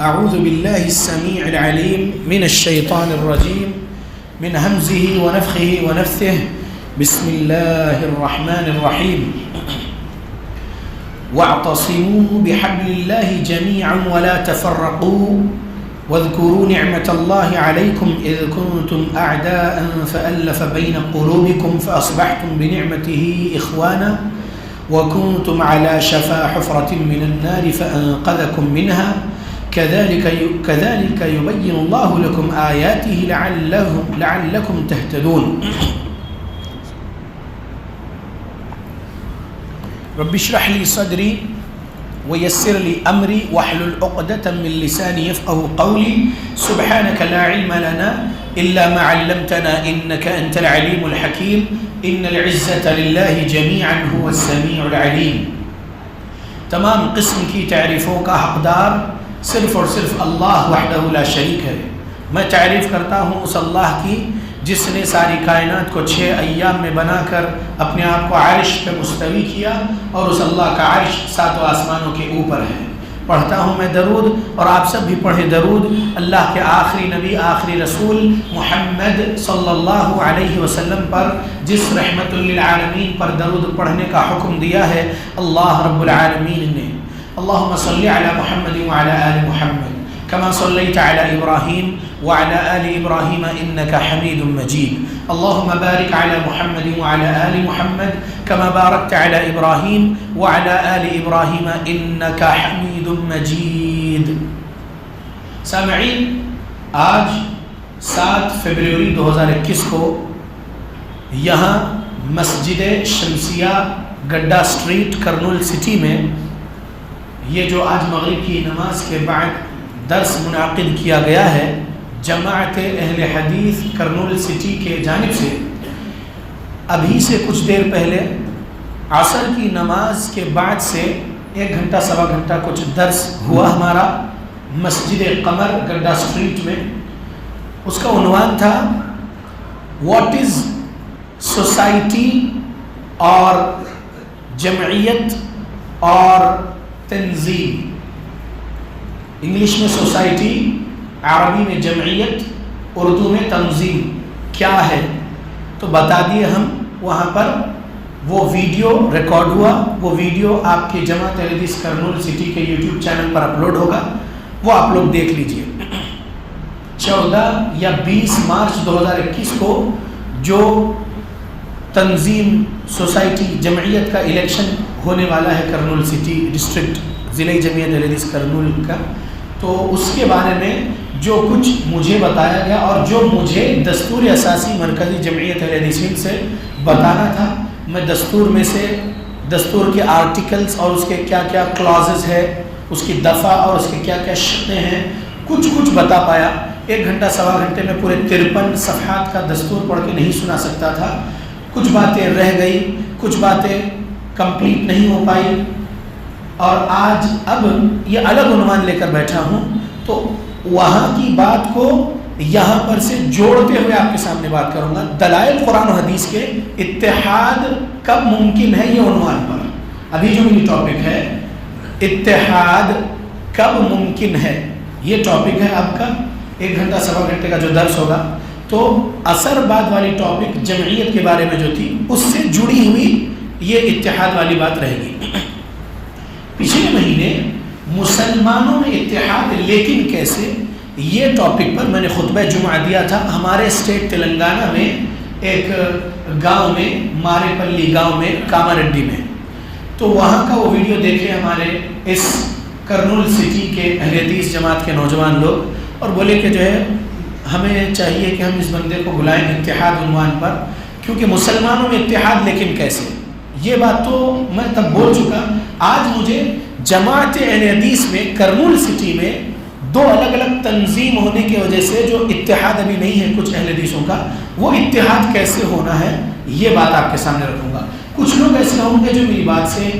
اعوذ باللہ السمیع العلیم من الشیطان الرجیم من همزه ونفخه ونفثه بسم اللہ الرحمن الرحیم واعتصموا بحبل اللہ جميعا ولا تفرقوا واذكروا نعمة الله عليكم إذ كنتم أعداء فألف بين قلوبكم فأصبحتم بنعمته إخوانا وكنتم على شفا حفرة من النار فأنقذكم منها كذلك يبين الله لكم آياته لعلكم تهتدون. رب اشرح لي صدري ويسر لي أمري واحلل عقدة من لساني يفقهوا قولي سبحانك لا علم لنا إلا ما علمتنا إنك أنت العليم الحكيم إن العزة لله جميعا هو السميع العليم. تمام قسم کی تعریفوں کا حقدار صرف اور صرف اللہ وحدہ لا شریک ہے. میں تعریف کرتا ہوں اس اللہ کی جس نے ساری کائنات کو 6 ایام میں بنا کر اپنے آپ کو عرش پہ مستوی کیا اور اس اللہ کا عرش 7 آسمانوں کے اوپر ہے. پڑھتا ہوں میں درود اور آپ سب بھی پڑھیں درود اللہ کے آخری نبی آخری رسول محمد صلی اللہ علیہ وسلم پر جس رحمت للعالمین پر درود پڑھنے کا حکم دیا ہے اللہ رب العالمین نے. اللہم صلی علی محمد وعلی آل محمد كما صليت على إبراهيم وعلى آل إبراهيم إنك حميد مجيد. اللهم بارك على محمد وعلى آل محمد كما باركت على إبراهيم وعلى آل إبراهيم إنك حميد مجيد. سامعین، آج 7 فروری 2021 کو یہاں مسجد شمسیہ گڈھا اسٹریٹ کرنول سٹی میں یہ جو آج مغرب کی نماز کے بعد درس منعقد کیا گیا ہے جماعت اہل حدیث کرنول سٹی کے جانب سے. ابھی سے کچھ دیر پہلے عصر کی نماز کے بعد سے 1 گھنٹہ سوا گھنٹہ کچھ درس ہوا ہمارا مسجد قمر گڈھا اسٹریٹ میں. اس کا عنوان تھا واٹ از سوسائٹی اور جمعیت اور تنظیم. انگلش میں سوسائٹی، عربی میں جمعیت، اردو میں تنظیم کیا ہے تو بتا دیے ہم. وہاں پر وہ ویڈیو ریکارڈ ہوا، وہ ویڈیو آپ کے جماعت اہل حدیث کرنول سٹی کے یوٹیوب چینل پر اپلوڈ ہوگا، وہ آپ لوگ دیکھ لیجئے. 14 یا 20 مارچ 2021 کو جو تنظیم سوسائٹی جمعیت کا الیکشن ہونے والا ہے کرنول سٹی ڈسٹرکٹ ضلع جمعیت اہل حدیث کرنول کا، تو اس کے بارے میں جو کچھ مجھے بتایا گیا اور جو مجھے دستور اساسی مرکزی جمعیت اہل حدیث سے بتانا تھا، میں دستور میں سے دستور کے آرٹیکلز اور اس کے کیا کیا کلازز ہے، اس کی دفعہ اور اس کے کیا کیا شرطیں ہیں، کچھ بتا پایا. 1 گھنٹہ سوا گھنٹے میں پورے 53 صفحات کا دستور پڑھ کے نہیں سنا سکتا تھا. کچھ باتیں رہ گئی، کچھ باتیں کمپلیٹ نہیں ہو پائی، اور آج اب یہ الگ عنوان لے کر بیٹھا ہوں تو وہاں کی بات کو یہاں پر سے جوڑتے ہوئے آپ کے سامنے بات کروں گا. دلائل قرآن و حدیث کے اتحاد کب ممکن ہے، یہ عنوان پر ابھی جو میری ٹاپک ہے اتحاد کب ممکن ہے، یہ ٹاپک ہے آپ کا. 1 گھنٹہ سوا گھنٹے کا جو درس ہوگا تو اثر بعد والی ٹاپک جمعیت کے بارے میں جو تھی اس سے جڑی ہوئی یہ اتحاد والی بات رہے گی. پچھلے مہینے مسلمانوں میں اتحاد لیکن کیسے، یہ ٹاپک پر میں نے خطبہ جمعہ دیا تھا. ہمارے اسٹیٹ تلنگانہ میں ایک گاؤں میں مارے پلی گاؤں میں کاماریڈی میں، تو وہاں کا وہ ویڈیو دیکھے ہمارے اس کرنول سٹی کے اہل حدیث جماعت کے نوجوان لوگ، اور بولے کہ جو ہے ہمیں چاہیے کہ ہم اس بندے کو بلائیں اتحاد عنوان پر، کیونکہ مسلمانوں میں اتحاد لیکن کیسے. یہ بات تو میں تب بول چکا. آج مجھے جماعت اہل حدیث میں کرنول سٹی میں 2 الگ الگ تنظیم ہونے کی وجہ سے جو اتحاد ابھی نہیں ہے کچھ اہل حدیثوں کا، وہ اتحاد کیسے ہونا ہے یہ بات آپ کے سامنے رکھوں گا. کچھ لوگ ایسے ہوں گے جو میری بات سے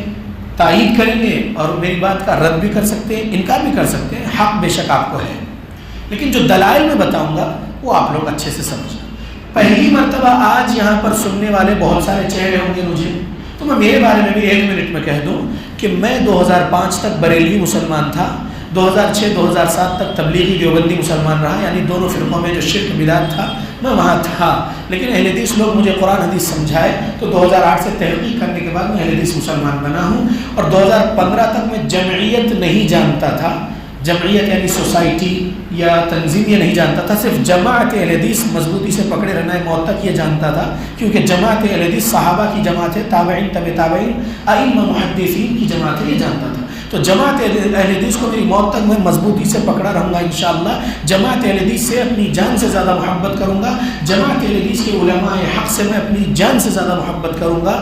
تائید کریں گے اور میری بات کا رد بھی کر سکتے ہیں، انکار بھی کر سکتے ہیں. حق بے شک آپ کو ہے، لیکن جو دلائل میں بتاؤں گا وہ آپ لوگ اچھے سے سمجھیں. پہلی مرتبہ آج یہاں پر سننے والے بہت سارے چہرے ہوں گے مجھے، تو میں میرے بارے میں بھی 1 منٹ میں کہہ دوں کہ میں 2005 تک بریلوی مسلمان تھا. 2006-2007 تک تبلیغی دیوبندی مسلمان رہا، یعنی دونوں فرقوں میں جو شرک بدعت تھا میں وہاں تھا، لیکن اہل حدیث لوگ مجھے قرآن حدیث سمجھائے تو 2008 سے تحقیق کرنے کے بعد میں اہل حدیث مسلمان بنا ہوں، اور 2015 تک میں جمعیت نہیں جانتا تھا، جمعیت یعنی سوسائٹی یا تنظیم یہ نہیں جانتا تھا، صرف جماعت اہل حدیث مضبوطی سے پکڑے رہنا ہے موت تک یہ جانتا تھا، کیونکہ جماعت اہل حدیث صحابہ کی جماعت ہے، تابعین تبع تابعین ائمہ محدثین کی جماعت ہے، یہ جانتا تھا۔ تو جماعت اہل حدیث کو میری موت تک میں مضبوطی سے پکڑا رہوں گا انشاءاللہ، جماعت اہل حدیث سے اپنی جان سے زیادہ محبت کروں گا، جماعت اہل حدیث کے علماء حق سے میں اپنی جان سے زیادہ محبت کروں گا،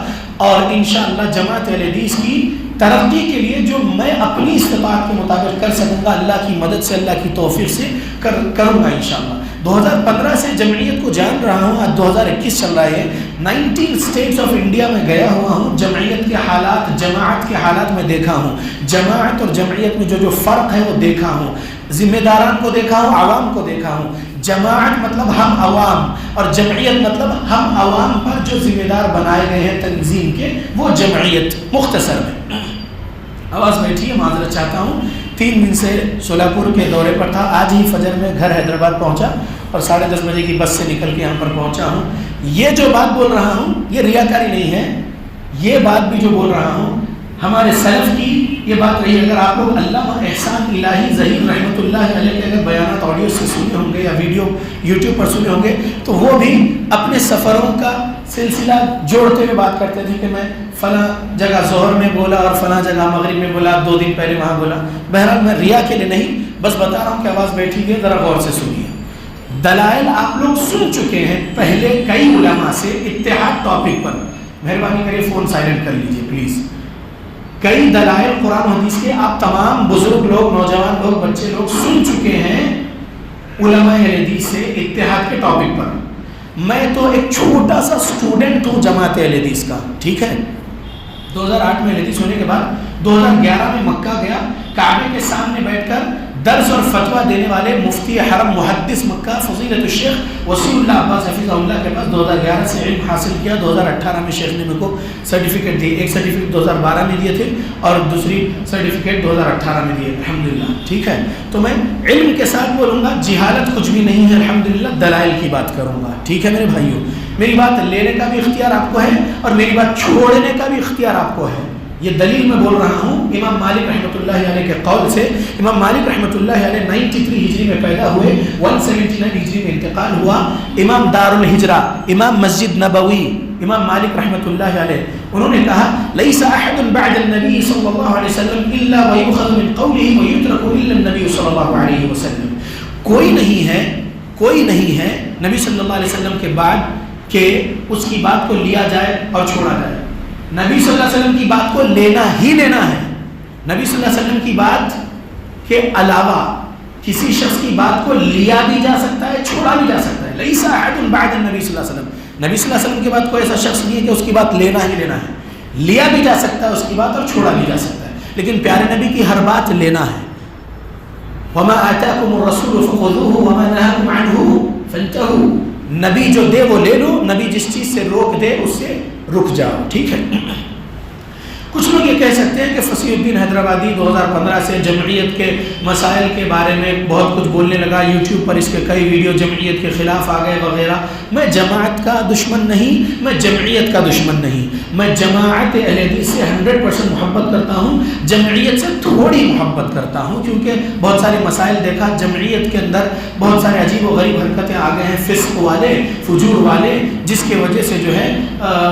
اور انشاءاللہ جماعت اہل حدیث کی ترقی کے لیے جو میں اپنی استطاعت کے مطابق کر سکوں گا، اللہ کی مدد سے، اللہ کی توفیق سے کروں گا انشاءاللہ۔ 2015 سے جمعیت کو جان رہا ہوں، آج 2021 چل رہا ہے، 19 اسٹیٹس آف انڈیا میں گیا ہوا ہوں، جمعیت کے حالات، جماعت کے حالات میں دیکھا ہوں، جماعت اور جمعیت میں جو فرق ہے وہ دیکھا ہوں، ذمہ داران کو دیکھا ہوں، عوام کو دیکھا ہوں۔ جماعت مطلب ہم عوام، اور جمعیت مطلب ہم عوام پر جو ذمہ دار بنائے گئے ہیں تنظیم کے، وہ جمعیت مختصر میں۔ آواز بیٹھی ہے، معذرت چاہتا ہوں، 3 دن سے سولاپور کے دورے پر تھا، آج ہی فجر میں گھر حیدرآباد پہنچا اور 10:30 بجے کی بس سے نکل کے یہاں پر پہنچا ہوں۔ یہ جو بات بول رہا ہوں یہ ریاکاری نہیں ہے، یہ بات بھی جو بول رہا ہوں ہمارے سلف کی یہ بات رہی ہے۔ اگر آپ لوگ علامہ احسان الہی ظہیر رحمۃ اللہ علیہ کے اگر بیانات آڈیو سے سنے ہوں گے یا ویڈیو یوٹیوب پر سنے ہوں گے تو وہ بھی اپنے سفروں کا سلسلہ جوڑتے ہوئے بات کرتے تھے کہ میں فلاں جگہ ظہر میں بولا اور فلاں جگہ مغرب میں بولا، 2 دن پہلے وہاں بولا۔ بہرحال میں ریا کے لیے نہیں، بس بتا رہا ہوں کہ آواز بیٹھی ہے، ذرا غور سے سنیے۔ دلائل آپ لوگ سن چکے ہیں پہلے کئی علماء سے اتحاد ٹاپک پر، مہربانی کریے فون سائلنٹ کر لیجئے پلیز۔ کئی دلائل قرآن و حدیث کے آپ تمام بزرگ لوگ، نوجوان لوگ، بچے لوگ سن چکے ہیں علماء حدیث سے اتحاد کے ٹاپک پر۔ میں تو ایک چھوٹا سا اسٹوڈنٹ ہوں جماعت اہل حدیث کا، ٹھیک ہے۔ 2008 میں اہل حدیث ہونے کے بعد 2011 میں مکہ گیا، کعبے کے سامنے بیٹھ کر درس اور فتویٰ دینے والے مفتی حرم محدث مکہ فضیلت الشیخ وسیع اللہ عباس حفظہ اللہ کے پاس 2011 سے علم حاصل کیا۔ 2018 میں شیخ نے میرے کو سرٹیفکیٹ دی، ایک سرٹیفکیٹ 2012 میں دیے تھے اور دوسری سرٹیفکیٹ 2018 میں دیے الحمدللہ، ٹھیک ہے۔ تو میں علم کے ساتھ بولوں گا، جہالت کچھ بھی نہیں ہے الحمدللہ، دلائل کی بات کروں گا، ٹھیک ہے میرے بھائیوں۔ میری بات لینے کا بھی اختیار آپ کو ہے اور میری بات چھوڑنے کا بھی اختیار آپ کو ہے۔ یہ دلیل میں بول رہا ہوں امام مالک رحمۃ اللہ علیہ کے قول سے۔ امام مالک رحمۃ اللہ علیہ 93 ہجری میں پیدا ہوئے، 179 ہجری میں انتقال ہوا۔ امام دار الہجرہ، امام مسجد نبوی، امام مالک رحمۃ اللہ علیہ، انہوں نے کہا لیس احد بعد النبی صلی اللہ علیہ وسلم الا ویؤخذ من قوله ویترک الا النبی صلی اللہ علیہ وسلم۔ کوئی نہیں ہے نبی صلی اللہ علیہ وسلم کے بعد کہ اس کی بات کو لیا جائے اور چھوڑا جائے۔ نبی صلی اللہ علیہ وسلم کی بات کو لینا ہی لینا ہے۔ نبی صلی اللہ علیہ وسلم کی بات کے علاوہ کسی شخص کی بات کو لیا بھی جا سکتا ہے، چھوڑا بھی جا سکتا ہے۔ لیس احد بعد النبی صلی اللہ علیہ وسلم، نبی صلی اللہ علیہ وسلم کی بات کوئی ایسا شخص نہیں ہے کہ اس کی بات لینا ہی لینا ہے، لیا بھی جا سکتا ہے اس کی بات اور چھوڑا بھی جا سکتا ہے، لیکن پیارے نبی کی ہر بات لینا ہے۔ وما آتاکم الرسول فخذوه وما نهاکم عنه فانتهوا، نبی جو دے وہ لے لو، نبی جس چیز سے روک دے اس سے رک جاؤ، ٹھیک ہے۔ کچھ لوگ یہ کہہ سکتے ہیں کہ فصیح الدین حیدرآبادی 2015 سے جمعیت کے مسائل کے بارے میں بہت کچھ بولنے لگا، یوٹیوب پر اس کے کئی ویڈیو جمعیت کے خلاف آ گئے وغیرہ۔ میں جماعت کا دشمن نہیں، میں جمعیت کا دشمن نہیں، میں جماعت اہل حدیث سے 100% محبت کرتا ہوں، جمعیت سے تھوڑی محبت کرتا ہوں، کیونکہ بہت سارے مسائل دیکھا جمعیت کے اندر، بہت سارے عجیب و غریب حرکتیں آ گئے ہیں، فسق والے، فجور والے، جس کی وجہ سے جو ہے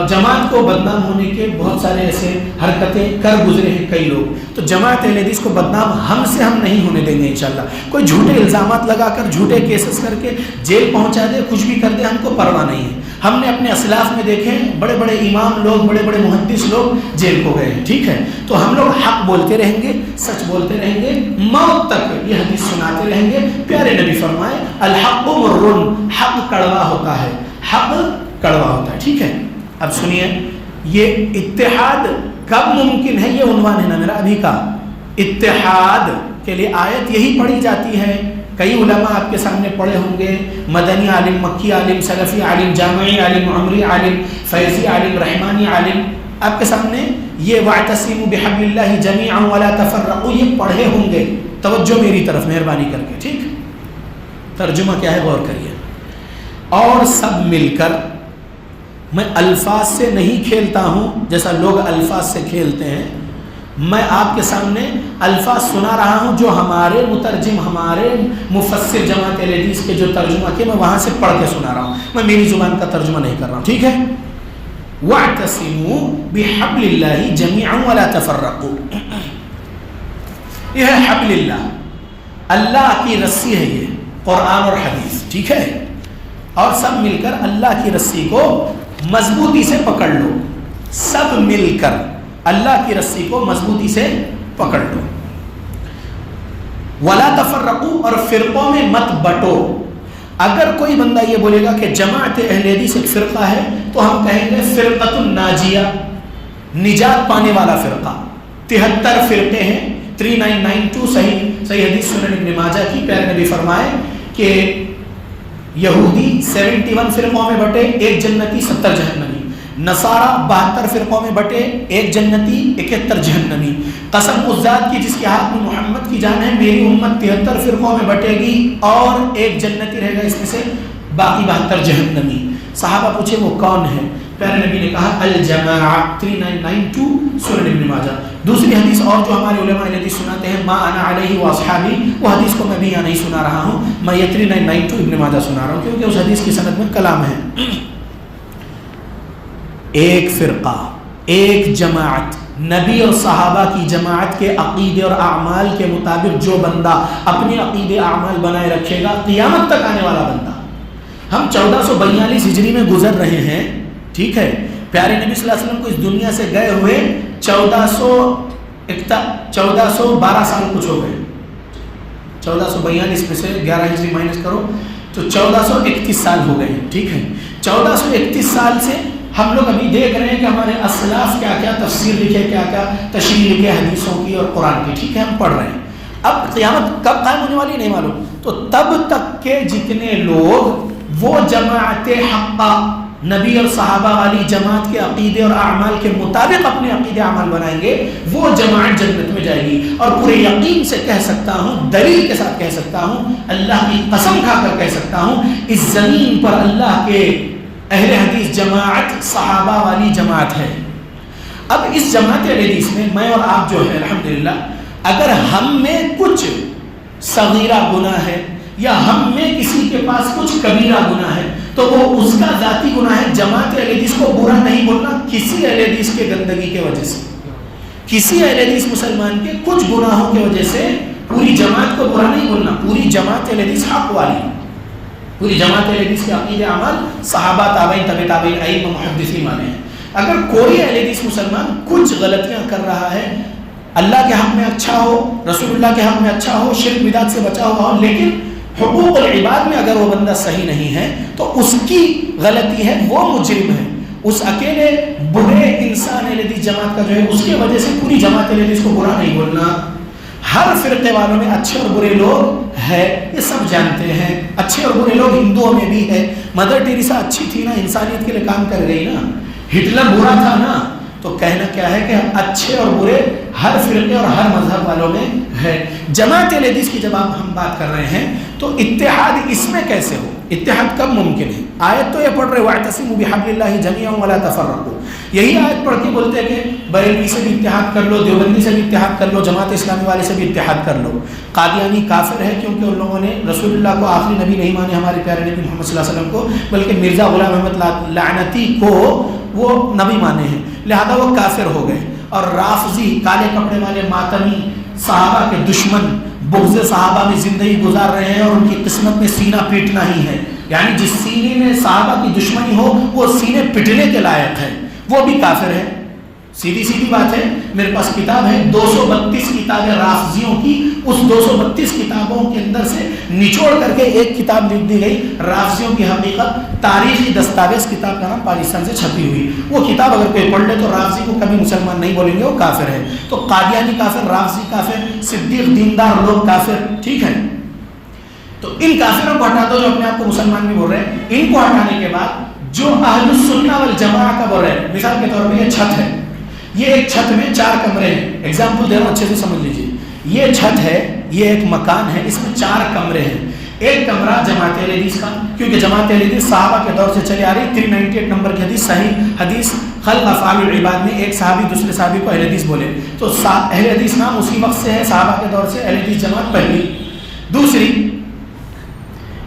جماعت کو بدنام ہونے کے بہت سارے ایسے حرکتیں کر گزرے ہیں کئی لوگ۔ تو جماعت اہل حدیث کو بدنام ہم نہیں ہونے دیں گے انشاءاللہ۔ کوئی جھوٹے الزامات لگا کر، جھوٹے کیسز کر کے جیل پہنچا دے، کچھ بھی کر دے، ہم کو پرواہ نہیں ہے۔ ہم نے اپنے اسلاف میں دیکھے بڑے بڑے امام لوگ، بڑے بڑے محدث لوگ جیل کو گئے ہیں، ٹھیک ہے۔ تو ہم لوگ حق بولتے رہیں گے، سچ بولتے رہیں گے، موت تک یہ حدیث سناتے رہیں گے۔ پیارے نبی فرمائے الحق مر، حق کڑوا ہوتا ہے، حق کڑوا ہوتا ہے، ٹھیک ہے۔ اب سنیے، یہ اتحاد کب ممکن ہے، یہ عنوان ہے نا میرا ابھی کا۔ اتحاد کے لیے آیت یہی پڑھی جاتی ہے، کئی علماء آپ کے سامنے پڑھے ہوں گے، مدنی عالم، مکی عالم، سلفی عالم، جامعی عالم، عمری عالم، فیضی عالم، رحمانی عالم، آپ کے سامنے یہ وَاعْتَصِمُوا بِحَبْلِ اللَّهِ جَمِيعًا وَلَا تَفَرَّقُوا یہ پڑھے ہوں گے، توجہ میری طرف مہربانی کر کے، ٹھیک؟ ترجمہ کیا ہے غور کریے. اور سب مل کر، میں الفاظ سے نہیں کھیلتا ہوں جیسا لوگ الفاظ سے کھیلتے ہیں. میں آپ کے سامنے الفاظ سنا رہا ہوں جو ہمارے مترجم، ہمارے مفسر جماعت اہل حدیث کے جو ترجمہ کیے میں وہاں سے پڑھ کے سنا رہا ہوں، میں میری زبان کا ترجمہ نہیں کر رہا ہوں، ٹھیک ہے؟ وَاعْتَصِمُوا بِحَبْلِ اللَّهِ جَمِيعًا وَلَا تَفَرَّقُوا. یہ ہے حبل اللہ، اللہ کی رسی ہے، یہ قرآن اور حدیث، ٹھیک ہے؟ اور سب مل کر اللہ کی رسی کو مضبوطی سے پکڑ لو. سب مل کر اللہ کی رسی کو مضبوطی سے پکڑ لو. ولا تفرقوا، اور فرقوں میں مت بٹو. اگر کوئی بندہ یہ بولے گا کہ جماعت اہل حدیث ایک فرقہ ہے تو ہم کہیں گے فرقۃ الناجیہ، نجات پانے والا فرقہ. 73 فرقے ہیں، 3992 صحیح حدیث سنن ابن ماجہ کی. پیارے نبی فرمائے کہ یہودی 71 فرقوں میں بٹے، 1 جنتی 70 جہنمی. نصارہ 72 فرقوں میں بٹے، 1 جنتی 71 جہنمی. قسم اس ذات کی جس کے ہاتھ میں محمد کی جان ہے، میری امت 73 فرقوں میں بٹے گی اور 1 جنتی رہے گا، اس میں سے باقی 72 جہنمی. صحابہ پوچھے وہ کون ہے؟ پیارے نبی نے کہا الجماعہ. 3992 سنن ابن ماجہ. دوسری حدیث اور جو ہمارے علماء حدیث سناتے ہیں، ما انا علیہ واصحابی، وہ حدیث کو میں بھی یہاں نہیں سنا رہا ہوں، میں یہ 3992 ابن ماجہ سنا رہا ہوں کیونکہ اس حدیث کی سند میں کلام ہے. ایک فرقہ، ایک جماعت، نبی اور صحابہ کی جماعت کے عقیدے اور اعمال کے مطابق جو بندہ اپنے عقیدے اعمال بنائے رکھے گا، قیامت تک آنے والا بندہ. ہم 1442 ہجری میں گزر رہے ہیں، ٹھیک ہے؟ پیارے نبی صلی اللہ علیہ وسلم کو اس دنیا سے گئے ہوئے 1412 سال کچھ ہو گئے. 1442 میں سے 11 ہجری مائنس کرو تو 1431 سال ہو گئے، ٹھیک ہے؟ 1431 سال سے ہم لوگ ابھی دیکھ رہے ہیں کہ ہمارے اسلاف کیا کیا تفسیر لکھے، کیا کیا تشریح لکھے حدیثوں کی اور قرآن کی، ٹھیک ہے؟ ہم پڑھ رہے ہیں. اب قیامت کب قائم ہونے والی نہیں معلوم. تو تب تک کے جتنے لوگ وہ جماعت حقہ، نبی اور صحابہ والی جماعت کے عقیدے اور اعمال کے مطابق اپنے عقیدے اعمال بنائیں گے، وہ جماعت جنت میں جائے گی. اور پورے یقین سے کہہ سکتا ہوں، دلیل کے ساتھ کہہ سکتا ہوں، اللہ کی قسم کھا کر کہہ سکتا ہوں، اس زمین پر اللہ کے اہل حدیث جماعت صحابہ والی جماعت ہے. اب اس جماعت اہل حدیث میں اور آپ جو ہے الحمدللہ، اگر ہم میں کچھ صغیرہ گناہ ہے یا ہم میں کسی کے پاس کچھ کبیرہ گناہ ہے تو وہ اس کا ذاتی گناہ ہے. جماعت اہل حدیث کو برا نہیں بولنا کسی اہل حدیث کے گندگی کے وجہ سے، کسی اہل حدیث مسلمان کے کچھ گناہوں کی وجہ سے پوری جماعت کو برا نہیں بولنا. پوری جماعت اہل حدیث حق والی، پوری جماعت اہل حدیث کے عقیدے اعمال صحابہ، تابعین، تبع تابعین، ائمہ، محدثین والے ہیں. اگر کوئی اہل حدیث مسلمان کچھ غلطیاں کر رہا ہے، اللہ کے حق میں اچھا ہو، رسول اللہ کے حق میں اچھا ہو، شرک بدعت سے بچا ہوا ہو، لیکن حقوق العباد میں اگر وہ بندہ صحیح نہیں ہے تو اس کی غلطی ہے، وہ مجرم ہے. اس اکیلے برے انسان اہل حدیث جماعت کا جو ہے اس کی وجہ سے پوری جماعت اہل حدیث کو برا نہیں بولنا. ہر فرقے والوں میں اچھے اور برے لوگ ہیں، یہ سب جانتے ہیں. اچھے اور برے لوگ ہندوؤں میں بھی ہے. مدر ٹیریسا اچھی تھی نا، انسانیت کے لیے کام کر گئی نا. ہٹلر برا تھا نا، تو کہنا کیا ہے کہ اچھے اور برے ہر فرقے اور ہر مذہب والوں میں ہے. جماعت اہل حدیث کی جب ہم بات کر رہے ہیں تو اتحاد اس میں کیسے ہو؟ اتحاد کب ممکن ہے؟ آیت تو یہ پڑھ رہے واعتصموا بحبل اللہ جميعا ولا تفرقوا. یہی آیت پڑھ کے بولتے ہیں کہ بریلوی سے بھی اتحاد کر لو، دیوبندی سے بھی اتحاد کر لو، جماعت اسلامی والے سے بھی اتحاد کر لو. قادیانی کافر ہے کیونکہ ان لوگوں نے رسول اللہ کو آخری نبی نہیں مانے، ہمارے پیارے نبی محمد صلی اللہ علیہ وسلم کو، بلکہ مرزا غلام احمد لعنتی کو وہ نبی مانے ہیں، لہذا وہ کافر ہو گئے. اور رافضی، کالے کپڑے والے ماتمی، صحابہ کے دشمن، بغض صحابہ میں زندگی گزار رہے ہیں اور ان کی قسمت میں سینہ پیٹنا ہی ہے. یعنی جس سینے میں صحابہ کی دشمنی ہو وہ سینے پٹنے کے لائق ہے، وہ بھی کافر ہے. سیدھی سیدھی بات ہے. میرے پاس کتاب ہے 232 کتابیں رافضیوں کی، اس 232 کتابوں کے اندر سے نچوڑ کر کے ایک کتاب لکھ دی گئی، رافضیوں کی حقیقت، تاریخی دستاویز. کتاب کا نام پاکستان سے چھپی ہوئی. وہ کتاب اگر کوئی پڑھ لے تو رافضی کو کبھی مسلمان نہیں بولیں گے، وہ کافر ہے. تو قادیانی کافر، رافضی کافر، صدیق دیندار لوگ کافر، ٹھیک ہے؟ تو ان کافروں کو ہٹا دو جو اپنے آپ کو مسلمان بھی بول رہے ہیں. ان کو ہٹانے کے بعد جو اہل السنہ والجماعہ کا بول رہے ہیں، مثال کے طور پہ یہ چھت ہے، یہ ایک چھت میں 4 کمرے ہیں. ایگزامپل دے رہا ہوں، اچھے سے سمجھ لیجیے. یہ چھت ہے، یہ ایک مکان ہے، اس میں 4 کمرے ہیں. ایک کمرہ جماعت اہل حدیث کا، کیونکہ جماعت اہل حدیث صحابہ کے دور سے چلی آ رہی. 398 نمبر کی حدیث، صحیح حدیث خلق افعال العباد میں ایک صحابی دوسرے صحابی کو اہل حدیث بولے، تو اہل حدیث نام اسی وقت سے ہے، صحابہ کے دور سے اہل حدیث جماعت پہلی. دوسری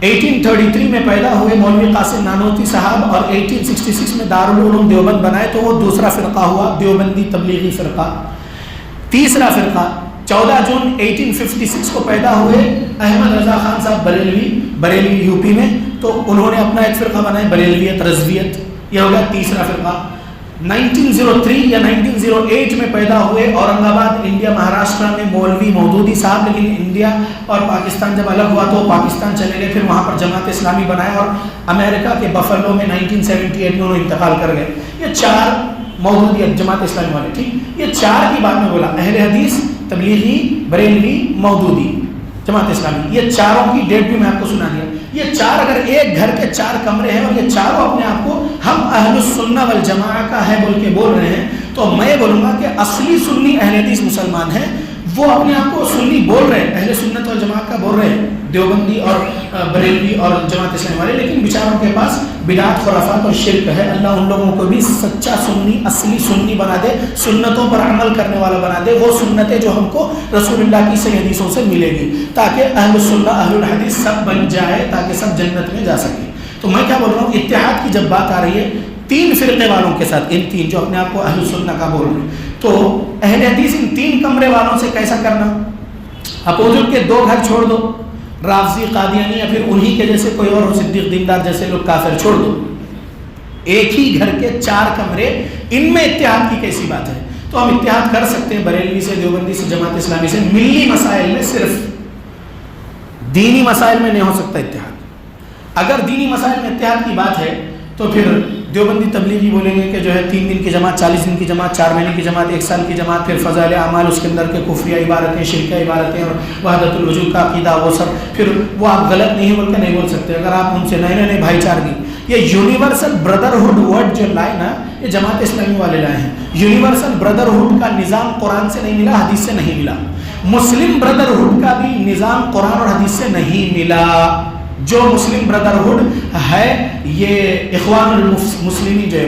1833 میں پیدا ہوئے مولوی قاسم نانوتوی صاحب اور 1866 میں دارالعلوم دیوبند بنائے، تو وہ دوسرا فرقہ ہوا، دیوبندی تبلیغی فرقہ. تیسرا فرقہ 14 جون 1856 کو پیدا ہوئے احمد رضا خان صاحب بریلوی یو پی میں، تو انہوں نے اپنا ایک فرقہ بنایا بریلویت رضویت، یہ ہو گیا تیسرا فرقہ. 1903 یا 1908 میں پیدا ہوئے اورنگ آباد انڈیا مہاراشٹرا میں مولوی مودودی صاحب، لیکن انڈیا اور پاکستان جب الگ ہوا تو پاکستان چلے گئے، پھر وہاں پر جماعت اسلامی بنایا اور امریکہ کے بفلو میں 1978 میں انہوں انتقال کر گئے. یہ 4 مودودیت جماعت اسلامی والے، ٹھیک. یہ 4 کی بات میں بولا، اہل حدیث، تبلیغی، بریلوی، مودودی، جماعت اسلامی. یہ چاروں کی ڈیٹ بھی میں آپ کو سنا دیا. یہ 4 اگر ایک گھر کے 4 کمرے ہیں اور یہ چاروں اپنے آپ کو ہم اہل السنہ والجماعہ کا ہے بول کے بول رہے ہیں، تو میں بولوں گا کہ اصلی سنی اہل حدیث مسلمان ہیں، وہ اپنے آپ کو سنی بول رہے ہیں، اہل سنت والجماعت کا بول رہے ہیں، دیوبندی اور بریلوی اور جماعت اسلامی والے، لیکن بیچاروں کے پاس بدعت، خرافات اور شرک ہے. اللہ ان لوگوں کو بھی سچا سنی، اصلی سنی بنا دے، سنتوں پر عمل کرنے والا بنا دے، وہ سنتیں جو ہم کو رسول اللہ کی صحیح حدیثوں سے ملے گی، تاکہ اہل السنہ اہل الحدیث سب بن جائے، تاکہ سب جنت میں جا سکے. تو میں کیا بول رہا ہوں، اتحاد کی جب بات آ رہی ہے 3 فرقے والوں کے ساتھ، ان 3 جو اپنے آپ کو اہل سنہ کا بول رہے ہیں، تو اہل حدیث ان 3 کمرے والوں سے کیسا کرنا؟ اپوزٹ کے 2 گھر چھوڑ دو، رافضی، قادیانی یا پھر انہی کے جیسے کوئی اور صدیق دیندار جیسے لوگ کافر، چھوڑ دو. ایک ہی گھر کے 4 کمرے، ان میں اتحاد کی کیسی بات ہے؟ تو ہم اتحاد کر سکتے ہیں بریلوی سے، دیوبندی سے، جماعت اسلامی سے، ملی مسائل میں، صرف دینی مسائل میں نہیں ہو سکتا اتحاد. اگر دینی مسائل میں اتحاد کی بات ہے تو پھر دیوبندی تبلیغی بولیں گے کہ جو ہے 3 دن کی جماعت، 40 دن کی جماعت، 4 مہینے کی جماعت، 1 سال کی جماعت، پھر فضائل اعمال، اس کے اندر کے کفریہ عبارتیں، شرکیہ عبارتیں اور وحدت الوجود کا عقیدہ، وہ سب، پھر وہ آپ غلط نہیں بول کے نہیں بول سکتے. اگر آپ ان سے نہیں بھائی چارگی، یہ یونیورسل بردرہڈ ورڈ جو لائے نا، یہ جماعت اسلامی والے لائے ہیں. یونیورسل بردرہڈ کا نظام قرآن سے نہیں ملا، حدیث سے نہیں ملا. مسلم بردرہڈ کا بھی نظام قرآن اور حدیث سے نہیں ملا. جو مسلم بردرہڈ ہے یہ اخوان المسلمین، جو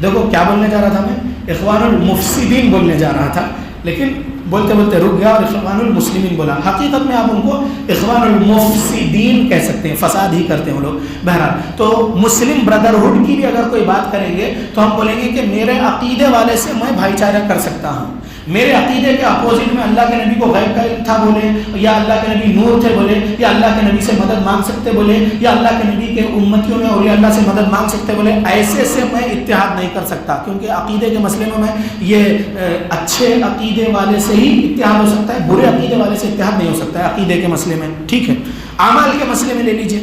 دیکھو کیا بولنے جا رہا تھا میں، اخوان المفسدین بولنے جا رہا تھا، لیکن بولتے بولتے رک گیا اور اخوان المسلمین بولا. حقیقت میں آپ ان کو اخوان المفسدین کہہ سکتے ہیں، فساد ہی کرتے ہیں وہ لوگ. بہرحال تو مسلم بردرہڈ کی بھی اگر کوئی بات کریں گے تو ہم بولیں گے کہ میرے عقیدے والے سے میں بھائی چارہ کر سکتا ہوں. میرے عقیدے کے اپوزٹ میں اللہ کے نبی کو غیب کا علم تھا بولے، یا اللہ کے نبی نور تھے بولے، یا اللہ کے نبی سے مدد مانگ سکتے بولے، یا اللہ کے نبی کے امتیوں میں اولیاء اللہ سے مدد مانگ سکتے بولے، ایسے سے میں اتحاد نہیں کر سکتا، کیونکہ عقیدے کے مسئلے میں یہ اچھے عقیدے والے سے ہی اتحاد ہو سکتا ہے، برے عقیدے والے سے اتحاد نہیں ہو سکتا ہے عقیدے کے مسئلے میں. ٹھیک ہے. اعمال کے مسئلے میں لے لیجئے،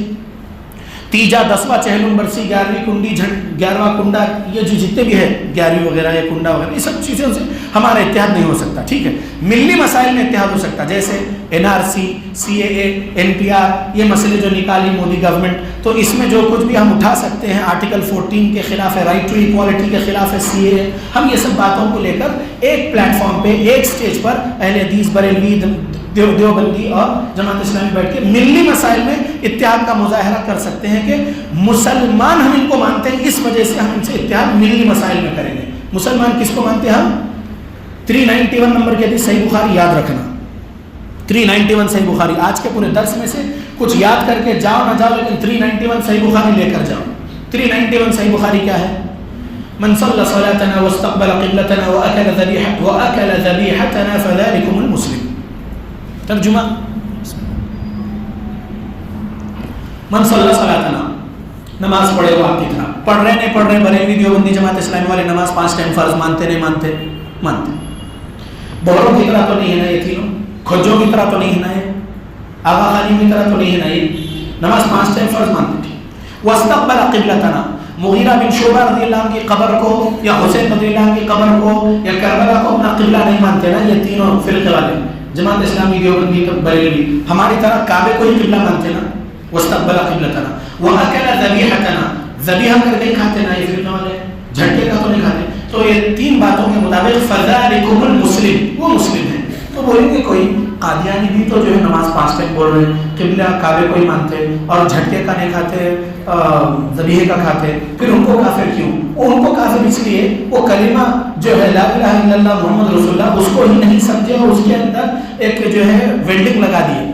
تیجا، 10واں، چہلم برسی، 11ویں کنڈی، 11واں کنڈا، یہ جو جتنے بھی ہے 11ویں وغیرہ یا کنڈا وغیرہ، یہ سب چیزوں سے ہمارا اتحاد نہیں ہو سکتا. ٹھیک ہے. ملی مسائل میں اتحاد ہو سکتا، جیسے NRC، CAA، NPR، یہ مسئلے جو نکالی مودی گورنمنٹ، تو اس میں جو کچھ بھی ہم اٹھا سکتے ہیں، آرٹیکل 14 کے خلاف ہے، رائٹ ٹو ایکوالٹی کے خلاف ہے CAA، ہم یہ سب باتوں کو لے کر ایک پلیٹ فارم پہ، ایک سٹیج پر اہل حدیث، بریلوی، دیوبندی اور جماعت اسلامی بیٹھ کے ملی مسائل میں اتحاد کا مظاہرہ کر سکتے ہیں کہ مسلمان ہم ان کو مانتے ہیں، اس وجہ سے ہم ان سے اتحاد ملی مسائل میں کریں گے. مسلمان کس کو مانتے ہیں ہم؟ 391 نمبر کی حدیث صحیح بخاری یاد رکھنا. 391 صحیح بخاری، آج کے پورے درس میں سے کچھ یاد کر کے جاؤ نہ جاؤ، لیکن 391 صحیح بخاری لے کر جاؤ. 391 صحیح بخاری کیا ہے؟ من صلى صلاتنا واستقبل قبلتنا واكل ذبيحتنا فذلكم المسلم. ترجمہ، من صلی صلاتنا، نماز پڑھے وہ آپ کی طرح، پڑھ رہے نہیں پڑھ رہے، بریلوی، دیوبندی، جماعت اسلامی والے نماز 5 ٹائم فرض مانتے نہیں مانتے؟ مانتے. بہروں کی طرح تو نہیں ہے نا یہ تینوں، کھجوں کی طرح تو نہیں ہے نا یہ، آغا خانی کی طرح تو نہیں ہے نا یہ، نماز 5 ٹائم فرض مانتے تھے. واستقبل قبلتنا، مغیرہ بن شعبہ رضی اللہ عنہ کی قبر کو یا حسین رضی اللہ عنہ کی قبر کو یا کربلا کو اپنا قبلہ نہیں مانتے نا یہ تینوں فرقے والے، جماعت اسلامی، دیوبندی، بریلوی. ہماری طرح کعبے کو ہی قبلہ مانتے نا. واستقبل قبلتنا واکل ذبیحتنا، ذبیحہ کر کے کھاتے نا یہ فرقے والے، جھٹکے کا تو نہیں کھاتے. تو یہ 3 باتوں کے مطابق فذلکم المسلم، وہ مسلم ہیں. تو بولیں گے کوئی قادیانی بھی تو جو ہے نماز 5 ٹائم بول رہے ہیں، قبلہ کعبے کو ہی مانتے اور جھٹکے کا نہیں کھاتے، ذبیحے کا کھاتے، پھر ان کو کافر کیوں؟ ان کو کافر اس لیے وہ کلمہ جو ہے لا الہ الا اللہ محمد رسول اللہ اس کو ہی نہیں سمجھے اور اس کے اندر ایک جو ہے ویلڈنگ لگا دیے،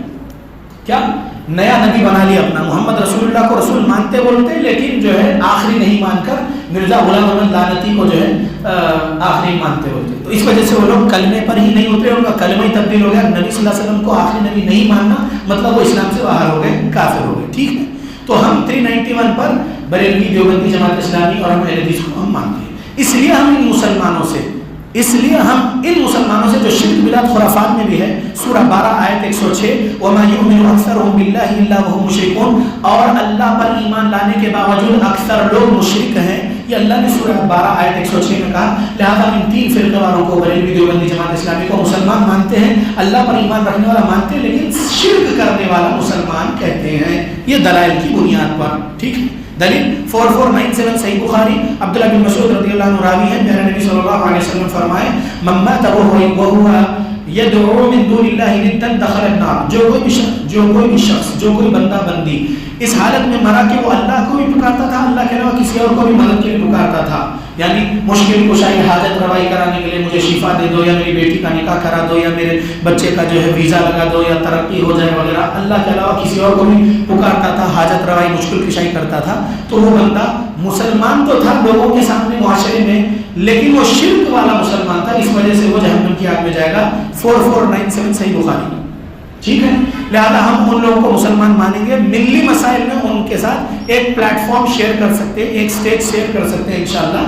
کیا نیا نبی بنا لیا اپنا، محمد رسول اللہ کو رسول مانتے بولتے لیکن جو ہے آخری نہیں مان کر مرزا غلام احمد لعنتی کو جو ہے آخری مانتے بولتے. تو اس وجہ سے وہ لوگ کلمے پر ہی نہیں اترے، ان کا کلمہ ہی تبدیل ہو گیا. نبی صلی اللہ علیہ وسلم کو آخری نبی نہیں ماننا مطلب وہ اسلام سے باہر ہو گئے، کافر ہو گئے. ٹھیک ہے، تو ہم 391 پر بریلوی دیوبندی جماعت اسلامی اور ہم اہل حدیث کو ہم مانتے ہیں. اس لیے ہم ان مسلمانوں سے جو شرک بدعت خرافات میں بھی ہے، سورہ 12 آیت 106 وَمَا يُؤْمِنُ أَكْثَرُهُم بِاللَّهِ إِلَّا وَهُمْ مُشْرِكُونَ، اور اللہ پر ایمان لانے کے باوجود اکثر لوگ مشرک ہیں. یہ اللہ نے سورہ 12 آیت 106 میں کہا. لہذا ان 3 فرقے والوں کو بریلوی دیوبندی جماعت اسلامی کو مسلمان مانتے ہیں، اللہ پر ایمان رکھنے والا مانتے ہیں لیکن شرک کرنے والا مسلمان کہتے ہیں. یہ دلائل کی بنیاد پر. ٹھیک ہے، دلیل 4497 صحیح بخاری، عبداللہ بن مسعود رضی اللہ عنہ راوی ہے، میرے نبی صلی اللہ علیہ وسلم فرمائے من مات وهو يدعو من دون الله ندا دخل النار. جو کوئی بھی شخص جو کوئی بندہ بندی اس حالت میں مرا کہ وہ اللہ کو بھی پکارتا تھا، اللہ کے علاوہ کسی اور کو بھی مدد کے لیے پکارتا تھا، یعنی مشکل کشائی حاجت روائی کرانے کے لیے مجھے شفا دے دو، یا میری بیٹی کا نکاح کرا دو، یا میرے بچے کا جو ہے ویزا لگا دو، یا ترقی ہو جائے وغیرہ، اللہ کے علاوہ کسی اور کو بھی پکارتا تھا، حاجت روائی مشکل کشائی کرتا تھا، تو وہ بندہ مسلمان تو تھا لوگوں کے سامنے معاشرے میں لیکن وہ شرک والا مسلمان تھا، اس وجہ سے وہ جہنم کی آگ میں جائے گا. 4497 صحیح بخاری. ٹھیک ہے، لہذا ہم ان لوگوں کو مسلمان مانیں گے. ملی مسائل میں ان کے ساتھ ایک پلیٹ فارم شیئر کر سکتے ہیں، ایک سٹیج شیئر کر سکتے ہیں انشاءاللہ.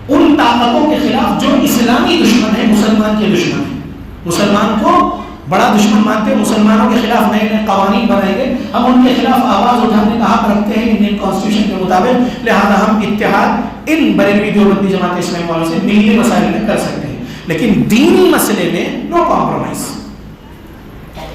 ان طاقتوں کے خلاف جو اسلامی دشمن ہے، مسلمان کے دشمن ہے، مسلمان کو بڑا دشمن مانتے ہیں، مسلمانوں کے خلاف نئے نئے قوانین بنائیں گے، ہم ان کے خلاف آواز اٹھانے کا حق رکھتے ہیں انڈین کانسٹیٹیوشن کے مطابق. لہذا ہم اتحاد ان بریلوی دیوبندی جماعت اسلامی والوں سے ملی مسائل میں کر سکتے ہیں، لیکن دینی مسئلے میں نو کمپرومائز.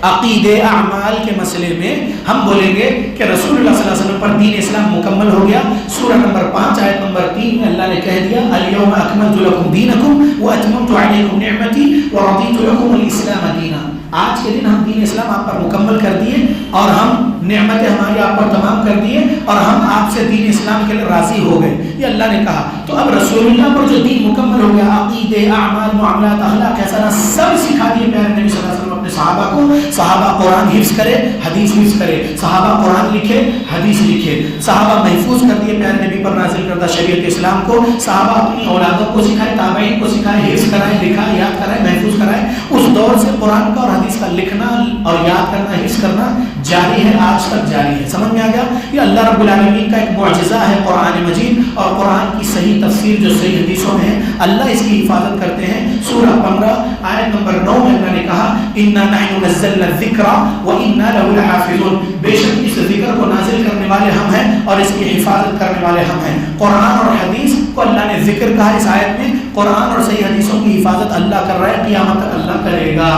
عقیدے اعمال کے مسئلے میں ہم بولیں گے کہ رسول اللہ صلی اللہ علیہ وسلم پر دین اسلام مکمل ہو گیا. سورہ نمبر 5 آیت نمبر 3 میں اللہ نے کہہ دیا الیوم اکملت لکم دینکم واتممت علیکم نعمتی ورضیت لکم الاسلام دینا. آج کے دن ہم دین اسلام آپ پر مکمل کر دیے اور ہم نعمتیں ہماری آپ پر تمام کر دیے اور ہم آپ سے دین اسلام کے لیے راضی ہو گئے. یہ اللہ نے کہا. تو اب رسول اللہ پر جو دین مکمل ہو گیا، عقیدے اعمال معاملات اخلاق ایسا سب سکھا دیے پیارے نبی صلی اللہ علیہ وسلم اپنے صحابہ کو. صحابہ قرآن حفظ کرے، حدیث حفظ کرے، صحابہ قرآن لکھے، حدیث لکھے، صحابہ محفوظ کر دیے پیارے نبی پر نازل کردہ شریعت اسلام کو. صحابہ اپنی اولادوں کو سکھائے، تابعین کو سکھائے، حفظ کرائے، لکھائے، یاد کرائے، محفوظ کرائے. اس دور سے قرآن کا اور حدیث کا لکھنا اور یاد کرنا، حفظ کرنا جاری ہے، آج تک جاری ہے. سمجھ میں آ گیا؟ یہ اللہ رب العالمین کا ایک معجزہ ہے قرآن مجید، اور قرآن کی صحیح تفسیر جو صحیح حدیثوں میں ہے اللہ اس کی حفاظت کرتے ہیں. سورہ 15 آیت نمبر 9 میں اللہ نے کہا انا نحن نزلنا الذکر وانا له لحافظون. بے شک اس ذکر کو نازل کرنے والے ہم ہیں اور اس کی حفاظت کرنے والے ہم ہیں. قرآن اور حدیث کو اللہ نے ذکر کہا اس آیت میں. قرآن اور صحیح حدیثوں کی حفاظت اللہ کر رہا ہے، قیامت تک اللہ کرے گا.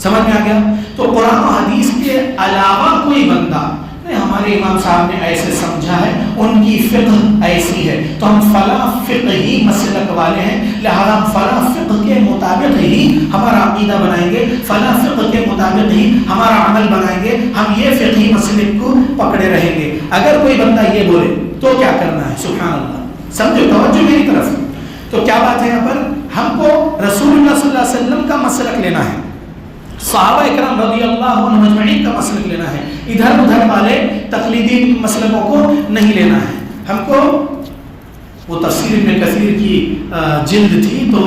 سمجھ میں آ گیا؟ تو قرآن و حدیث کے علاوہ کوئی بندہ نہیں، ہمارے امام صاحب نے ایسے سمجھا ہے، ان کی فقہ ایسی ہے تو ہم فلاں فقہی مسلک والے ہیں، لہذا ہم فلاں فقہ کے مطابق ہی ہمارا عقیدہ بنائیں گے، فلاں فقہ کے مطابق ہی ہمارا عمل بنائیں گے، ہم یہ فقہی مسلک کو پکڑے رہیں گے. اگر کوئی بندہ یہ بولے تو کیا کرنا ہے؟ سبحان اللہ، سمجھو، توجہ میری طرف. تو کیا بات ہے یہاں پر؟ ہم کو رسول اللہ صلی اللہ علیہ وسلم کا مسلک لینا ہے، صحابہ اکرام رضی اللہ عنہم اجمعین کا مسلک لینا ہے، ادھر ادھر والے تقلیدی مسلکوں کو نہیں لینا ہے. ہم کو وہ تفسیر ابن کثیر کی جلد تھی تو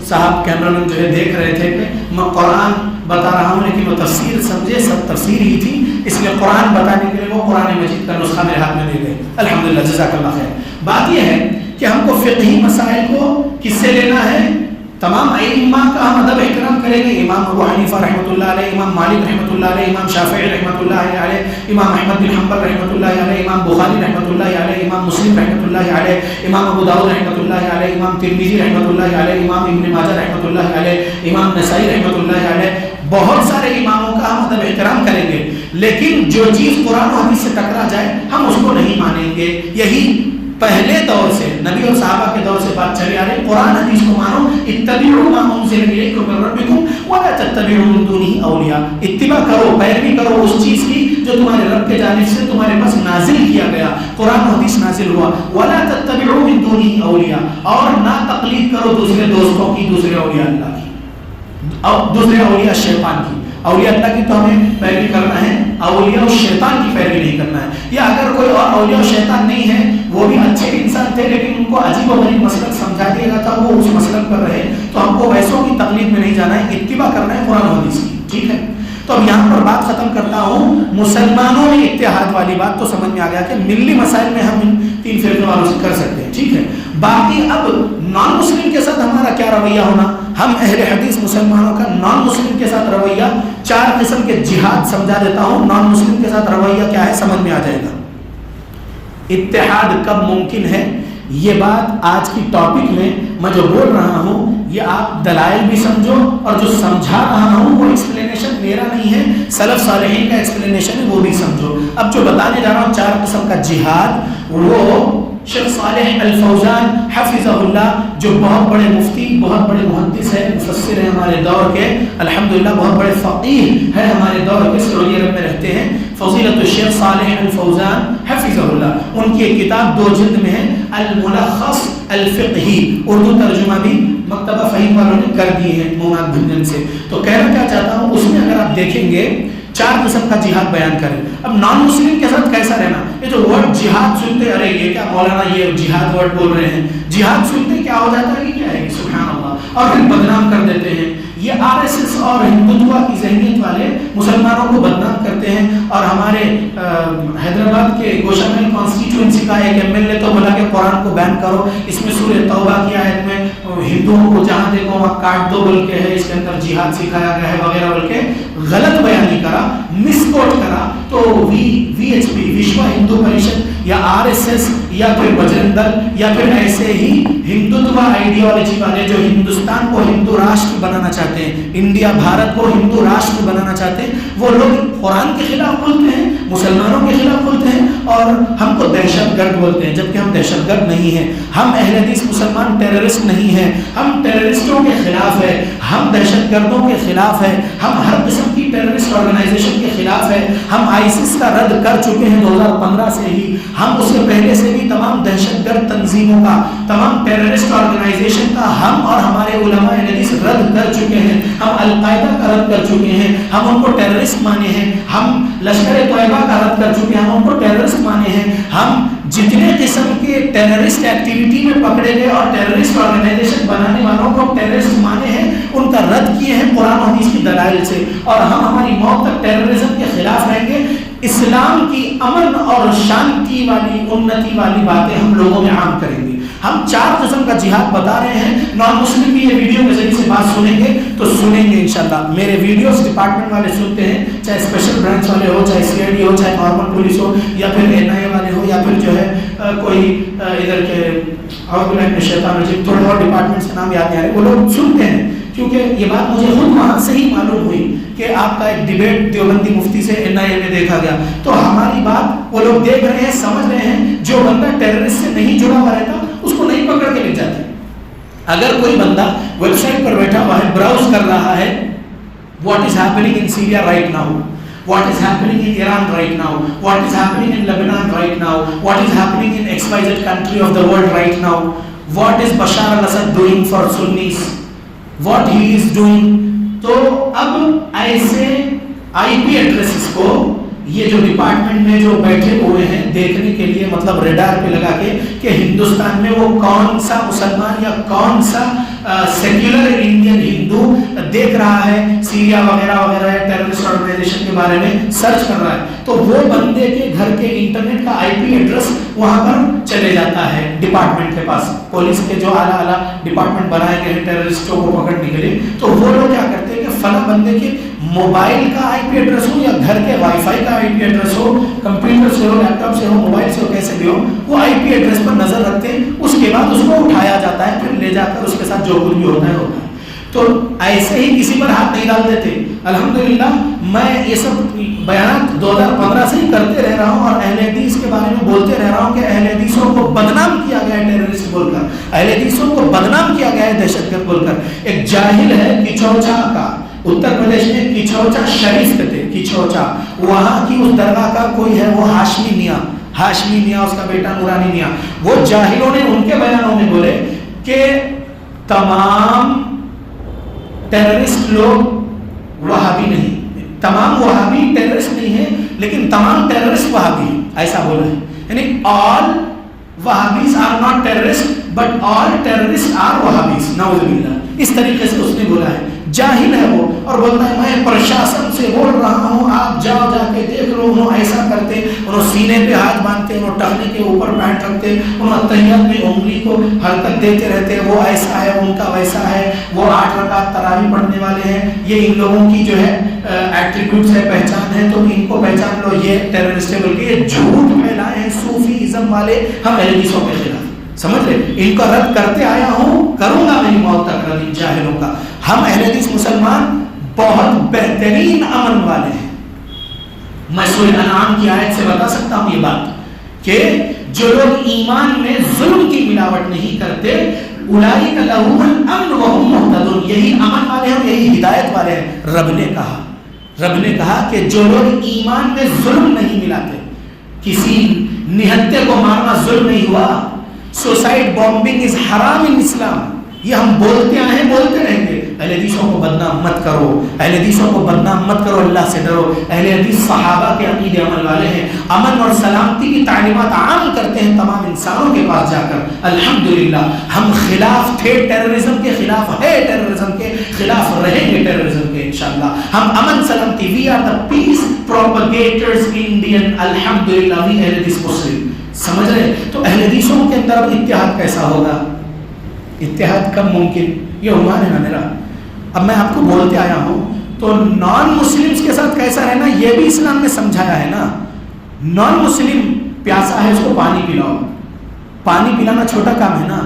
صاحب کیمرامین جو ہے دیکھ رہے تھے کہ میں قرآن بتا رہا ہوں لیکن وہ تفسیر سمجھے سب تفسیر ہی تھی، اس لیے قرآن بتانے کے لیے وہ قرآن مجید کا نسخہ میرے ہاتھ میں دے گئے. الحمدللہ، جزاک اللہ خیر. بات یہ ہے کہ ہم کو فقہی مسائل کو کس سے لینا ہے؟ تمام ائمہ کا ہم ادب احترام کریں گے. امام ابو حنیفہ رحمۃ اللہ علیہ، امام مالک رحمۃ اللہ علیہ، امام شافعی رحمۃ اللہ علیہ، امام احمد بن حنبل رحمۃ اللہ علیہ، امام بخاری رحمۃ اللہ علیہ، امام مسلم رحمۃ اللہ علیہ، امام ابو داؤد رحمۃ اللہ علیہ، امام ترمذی رحمۃ اللہ علیہ، امام ابن ماجہ رحمۃ اللہ علیہ، امام نسائی رحمۃ اللہ علیہ. بہت سارے اماموں کا ہم ادب احترام کریں گے، لیکن جو چیز قرآن و حدیث سے ٹکرا جائے ہم اس کو نہیں مانیں گے. یہی پہلے دور سے نبی اور صحابہ کے دور سے بات چلی آ رہی، قرآن حدیث کو مانو، اتبعوا ما انزل الیکم من ربکم ولا تتبعوا من دونه اولیاء، اتباع کرو، پیروی کرو اس چیز کی جو تمہارے رب کے جانب سے تمہارے پاس نازل کیا گیا، قرآن و حدیث نازل ہوا، ولا تتبعوا من دونه اولیاء، اور نہ تقلید کرو دوسرے دوستوں کی، دوسرے اولیاء اللہ کی اور دوسرے اولیاء شیطان کی۔ اولیاء اللہ کی تو ہمیں پیروی کرنا ہے، اولیاء شیطان کی پیروی نہیں کرنا ہے۔ یا اگر کوئی اور اولیاء شیطان نہیں ہے، وہ بھی اچھے انسان تھے لیکن ان کو عجیب و غریب مسلک سمجھا دیا گیا تھا، وہ اس مسلک پر رہے، تو ہم کو ویسوں کی تقلید میں نہیں جانا ہے، اتباع کرنا ہے قرآن و حدیث کی، ٹھیک ہے۔ تو اب یہاں پر بات ختم کرتا ہوں، مسلمانوں میں اتحاد والی بات تو سمجھ میں آ گیا کہ ملی مسائل میں ہم ان تین فرقوں والوں سے کر سکتے ہیں، ٹھیک ہے۔ باقی اب نان مسلم کے ساتھ ہمارا کیا رویہ ہونا، ہم اہل حدیث مسلمانوں کا نان مسلم کے ساتھ رویہ، 4 قسم کے جہاد سمجھا دیتا ہوں، نان مسلم کے ساتھ رویہ کیا ہے سمجھ میں آ جائے گا۔ اتحاد کب ممکن ہے، یہ بات آج کی ٹاپک میں جو بول رہا ہوں یہ آپ دلائل بھی سمجھو، اور جو سمجھا رہا ہوں وہ ایکسپلینیشن میرا نہیں ہے، سلف صالحین کا ایکسپلینیشن ہے، وہ بھی سمجھو۔ اب جو بتانے جا رہا ہوں 4 قسم کا جہاد، وہ شیخ صالح الفوزان حفظہ اللہ، جو بہت بڑے مفتی، بہت بڑے محدث ہیں، مفسر ہیں ہمارے دور کے، الحمدللہ بہت بڑے فقیہ ہیں ہمارے دور کے، سعودی عرب میں رہتے ہیں، فضیلت الشیخ صالح الفوزان حفظہ اللہ، ان کی ایک کتاب 2 جلد میں ہے، الملخص الفقہی، اردو ترجمہ بھی مکتبہ فہیم والوں نے کر دی ہے مومنات بھنجن سے۔ تو کہنا کیا چاہتا ہوں، اس میں اگر آپ دیکھیں گے 4 قسم کا جہاد بیان کریں۔ اب نان مسلم کے ساتھ کیسا رہنا، یہ جو ورڈ جہاد سنتے، ارے یہ کیا مولانا یہ جہاد ورڈ بول رہے ہیں، جہاد سنتے کیا ہو جاتا ہے کہ کیا ہے، سبحان اللہ، اور پھر بدنام کر دیتے ہیں۔ یہ RSS اور ہندوتوا کی ذہنیت والے مسلمانوں کو بدنام کرتے ہیں، اور ہمارے حیدرآباد کے گوشہ محل کانسٹیچوئنسی کا ایک MLA تو بولا کہ قرآن کو بین کرو، اس میں سورہ توبہ کی آیت میں ہندوؤں کو جہاں دیکھو وہاں کاٹ دو بول کے ہے، اس کے اندر جہاد سکھایا گیا ہے وغیرہ بول کے غلط بیانی کرا، مس کوٹ کرا۔ تو VHP وشو ہندو پریشد یا RSS یا پھر بجرنگ دل یا پھر ایسے ہی ہندوتوا آئیڈیالوجی والے جو ہندوستان کو ہندو راشٹر بنانا چاہتے ہیں، انڈیا بھارت کو ہندو راشٹر بنانا چاہتے ہیں، وہ لوگ قرآن کے خلاف بولتے ہیں، مسلمانوں کے خلاف بولتے ہیں، اور ہم کو دہشت گرد بولتے ہیں، جبکہ ہم دہشت گرد نہیں ہیں، ہم اہل حدیث مسلمان ٹیررسٹ نہیں ہیں، ہم ٹیررسٹوں کے خلاف ہے، ہم دہشت گردوں کے خلاف ہے، ہم ہر قسم کی ٹیررسٹ آرگنائزیشن کے خلاف ہے، ہم ISIS کا رد کر چکے ہیں 2015 سے ہی، ہم اس سے پہلے سے بھی تمام دہشت گرد تنظیموں کا، تمام ٹیررسٹ آرگنائزیشن کا ہم اور ہمارے علماء حدیث رد کر چکے ہیں، ہم القاعدہ کا رد کر چکے ہیں، ہم ان کو ٹیررسٹ مانے ہیں، ہم لشکر طیبہ کا رد کر چکے ہیں، ہم ان کو ٹیررسٹ مانے ہیں، ہم جتنے قسم کے ٹیررسٹ ایکٹیویٹی میں پکڑے گئے اور ٹیررسٹ آرگنائزیشن بنانے والوں کو ٹیررسٹ مانے ہیں، ان کا رد کیے ہیں قرآن و حدیث کی دلائل سے، اور ہم ہماری موت تک ٹیررزم کے خلاف رہیں گے۔ اسلام کی امن اور شانتی والی انتی والی باتیں ہم لوگوں میں عام کریں گے۔ ہم 4 قسم کا جہاد بتا رہے ہیں، نان مسلم بھی یہ ویڈیو کے ذریعے سے بات سنیں گے تو سنیں گے انشاءاللہ۔ میرے ویڈیوز ڈپارٹمنٹ والے سنتے ہیں، چاہے اسپیشل برانچ والے ہو، چاہے CID ہو، چاہے نارمل پولیس ہو، یا پھر NIA والے ہو، یا پھر جو ہے کوئی ادھر کے شیطان الرجیم، تھوڑے اور ڈپارٹمنٹس کے نام یاد نہیں آ رہے، وہ لوگ سنتے ہیں، کیونکہ یہ بات مجھے خود وہاں سے ہی معلوم ہوئی کہ آپ کا ایک ڈیبیٹ دیوبندی مفتی سے NIA میں دیکھا گیا، تو ہماری بات وہ لوگ دیکھ رہے ہیں، سمجھ رہے ہیں، جو بندہ ٹیررسٹ سے نہیں جڑا ہوا رہتا اس کو نہیں پکڑ کے لے جاتے۔ اگر کوئی بندہ ویب سائٹ پر بیٹھا ہوا ہے، براؤز کر رہا ہے what is happening in Syria right now, what is happening in Iran right now, what is happening in Lebanon right now, what is happening in XYZ country of the world right now, what is Bashar al-Assad doing for Sunnis, what he is doing، تو اب ایسے IP addresses کو یہ جو department میں جو بیٹھے ہوئے ہیں دیکھنے کے لیے، مطلب ریڈار پہ لگا کے کہ ہندوستان میں وہ کون سا مسلمان یا کون سا سیکولر انڈین ہندو دیکھ رہا ہے، سیریا وغیرہ وغیرہ ٹیررسٹ آرگنائزیشن کے بارے میں سرچ کر رہا ہے، تو وہ بندے کے گھر کے انٹرنیٹ کا IP ایڈریس وہاں پر چلے جاتا ہے ڈپارٹمنٹ کے پاس۔ پولیس کے جو اعلیٰ ڈپارٹمنٹ بنائے گئے ہیں ٹیررسٹوں کو پکڑنے کے لیے، تو وہ لوگ کیا کرتے ہیں کہ فلاں بندے کے موبائل کا IP ایڈریس ہو یا گھر کے وائی فائی کا IP ایڈریس ہو، کمپیوٹر سے ہو، لیپ ٹاپ سے ہو، موبائل سے ہو، کیسے بھی ہو، وہ IP ایڈریس پر نظر رکھتے ہیں، اس کے بعد اس کو اٹھایا جاتا ہے، پھر لے جا کر اس کے ساتھ جو کچھ بھی ہوتا ہے ہوتا ہے۔ تو ایسے ہی کسی پر ہاتھ نہیں ڈال دیتے۔ الحمدللہ میں یہ سب بیانات 2015 دوبارہ سے ہی کرتے رہ رہا ہوں اور اہل حدیث کے بارے میں بولتے رہ رہا ہوں کہ اہل حدیثوں کو بدنام کیا گیا ہے ٹیررسٹ بول کر, اہل حدیثوں کو بدنام کیا گیا ہے دہشت گرد بول کر. ایک جاہل ہے کچوچا کا, اتر پردیش میں کچوچا شریف کہتے ہیں, کچوچا, وہاں کی اس درگاہ کا کوئی ہے وہ ہاشمی میاں, ہاشمی میاں اس کا بیٹا نورانی میاں, وہ جاہلوں نے ان کے بیانوں میں بولے کہ تمام ٹیررسٹ لوگ وہابی نہیں, تمام وہابی ٹیررسٹ نہیں ہے لیکن تمام ٹیررسٹ وہابی ہیں, ایسا بولا ہے. یعنی all Wahhabis are not terrorists but all terrorists are Wahhabis, نعوذ باللہ, اس طریقے سے اس نے بولا ہے. جاہل ہے وہ اور بولتا ہے میں پرشاسن سے بول رہا ہوں, آپ جاؤ جا کے دیکھ لو. انہوں ایسا کرتے, انہوں سینے پہ ہاتھ باندھتے, انہوں ٹخنے کے اوپر پینٹ رکھتے, انہوں اتحیات میں انگلی کو حرکت دیتے رہتے, وہ ایسا ہے ان کا ویسا ہے, وہ 8 رکعت تراویح پڑھنے والے ہیں, یہ ان لوگوں کی جو ہے ایٹریبیوٹس ہے, پہچان ہے, تو ان کو پہچان لو, یہ ٹیررسٹ ہے. بلکہ یہ جھوٹ پھیلائے ہیں صوفیزم والے ہم اہل حدیثوں کے خلاف, سمجھ رہے, ان کا رد کرتے آیا ہوں, کروں گا میری موت تک رد ان جاہلوں کا. ہم اہل حدیث مسلمان بہت بہترین امن والے ہیں. میں سورہ انعام کی آیت سے بتا سکتا ہوں یہ بات کہ جو لوگ ایمان میں ظلم کی ملاوٹ نہیں کرتے اولئک لہم الامن وہم مہتدون, یہی امن والے ہیں, یہی ہدایت والے ہیں. رب نے کہا کہ جو لوگ ایمان میں ظلم نہیں ملاتے, کسی نہتے کو مارنا ظلم نہیں ہوا, سوسائڈ بامبنگ از حرام ان اسلام, یہ ہم بولتے آئے ہیں, بولتے رہیں گے. اہل حدیثوں کو بدنام مت کرو, اہل حدیثوں کو بدنام مت کرو, اللہ سے ڈرو. اہل حدیث صحابہ کے عقیدے عمل والے ہیں, امن اور سلامتی کی تعلیمات عام کرتے ہیں تمام انسانوں کے پاس جا کر. الحمدللہ ہم خلاف تھے ٹیررزم کے خلاف, ہے ٹیررزم کے خلاف, رہیں گے ٹیررزم کے انشاءاللہ. ہم امن سلامتی, we are the piece پروپیگیٹرز Indian, الحمدللہ وی اہل حدیث مسلم, سمجھ رہے. تو اہل حدیثوں کے اندر اب اتحاد کیسا ہوگا, اتحاد کب ممکن, یہ عنوان ہے نا میرا. اب میں آپ کو بولتے آیا ہوں تو نان مسلمز کے ساتھ کیسا رہنا یہ بھی اسلام نے سمجھایا ہے نا. نان مسلم پیاسا ہے, اس کو پانی پلاؤ, پانی پلانا چھوٹا کام ہے نا.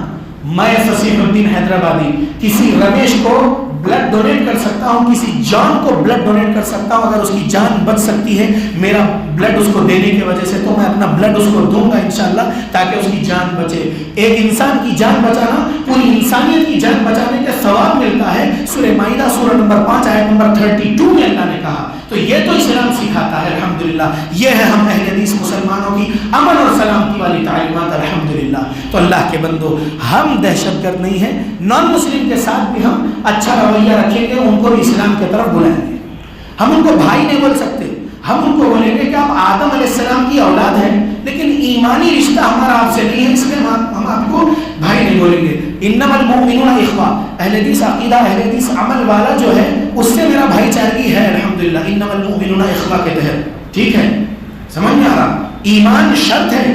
میں فصیح الدین حیدرآبادی کسی رمیش کو بلڈ ڈونیٹ کر سکتا ہوں, کسی جان کو بلڈ ڈونیٹ کر سکتا ہوں, اگر اس کی جان بچ سکتی ہے میرا بلڈ اس کو دینے کی وجہ سے, تو میں اپنا بلڈ اس کو دوں گا انشاءاللہ تاکہ اس کی جان بچے. ایک انسان کی جان بچانا پوری انسانیت کی جان بچانے کا ثواب ملتا ہے. سورہ مائدہ سورہ نمبر 5 آیت نمبر 32 میں اللہ نے کہا. تو یہ تو اسلام سکھاتا ہے الحمدللہ. یہ ہے ہم اہل حدیث مسلمانوں کی امن اور سلامتی والی تعلیمات الحمدللہ. تو اللہ کے بندو, ہم دہشت گرد نہیں ہیں, نان مسلم کے ساتھ بھی ہم اچھا رویہ رکھیں گے, ان کو بھی اسلام کی طرف بلائیں گے. ہم ان کو بھائی نہیں بول سکتے, ہم ان کو بولیں گے کہ آپ آدم علیہ السلام کی اولاد ہیں, لیکن ایمانی رشتہ ہمارا آپ سے نہیں ہے, اس لیے ہم آپ کو بھائی نہیں بولیں گے. انما المؤمنون اخوہ, اہل حدیث عقیدہ, اہل حدیث عمل والا جو ہے اس سے میرا بھائی چارگی ہے الحمدللہ. انما المؤمنون اخوہ کے تحت, ٹھیک ہے, سمجھ میں آ رہا. ایمان شرط ہے,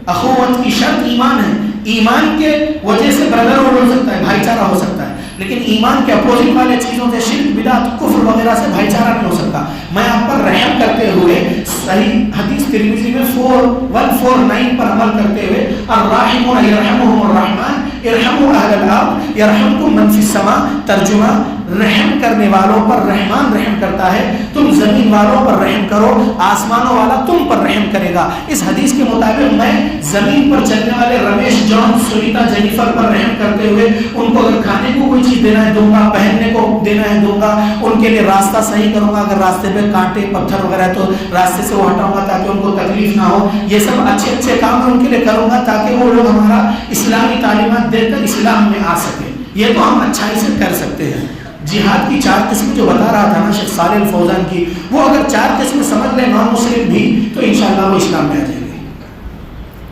اخوت کی شرط ایمان ہے. ایمان کے وجہ سے بردر ہو سکتا ہے, بھائی چارہ ہو سکتا ہے, لیکن ایمان کے اپوزٹ والے چیزوں سے, شرک, بدعت, کفر وغیرہ سے بھائی چارہ نہیں ہو سکتا. میں آپ پر رحم کرتے ہوئے صحیح حدیث ترمذی میں 4149 پر عمل کرتے ہوئے, الراحمون یرحمهم الرحمن ارحموا اہل الارض یرحمکم من فی السماء, ترجمہ رحم کرنے والوں پر رحمان رحم کرتا ہے, تم زمین والوں پر رحم کرو, آسمانوں والا تم پر رحم کرے گا. اس حدیث کے مطابق میں زمین پر چلنے والے رمیش, جان, سنیتا, جینیفر پر رحم کرتے ہوئے ان کو اگر کھانے کو کوئی چیز دینا ہے دوں گا, پہننے کو دینا ہے دوں گا, ان کے لیے راستہ صحیح کروں گا, اگر راستے پہ کانٹے پتھر وغیرہ ہے تو راستے سے وہ ہٹاؤں گا تاکہ ان کو تکلیف نہ ہو. یہ سب اچھے اچھے کام میں ان کے لیے کروں گا تاکہ وہ لوگ ہمارا اسلامی تعلیمات دے کر اسلام میں آ سکیں. یہ تو ہم اچھائی سے کر سکتے ہیں. جہاد کی 4 قسم جو بتا رہا تھا نا شیخ صالح الفوزان کی, وہ اگر 4 قسم سمجھ لیں نان مسلم بھی تو انشاءاللہ وہ اسلام میں آ جائیں گے.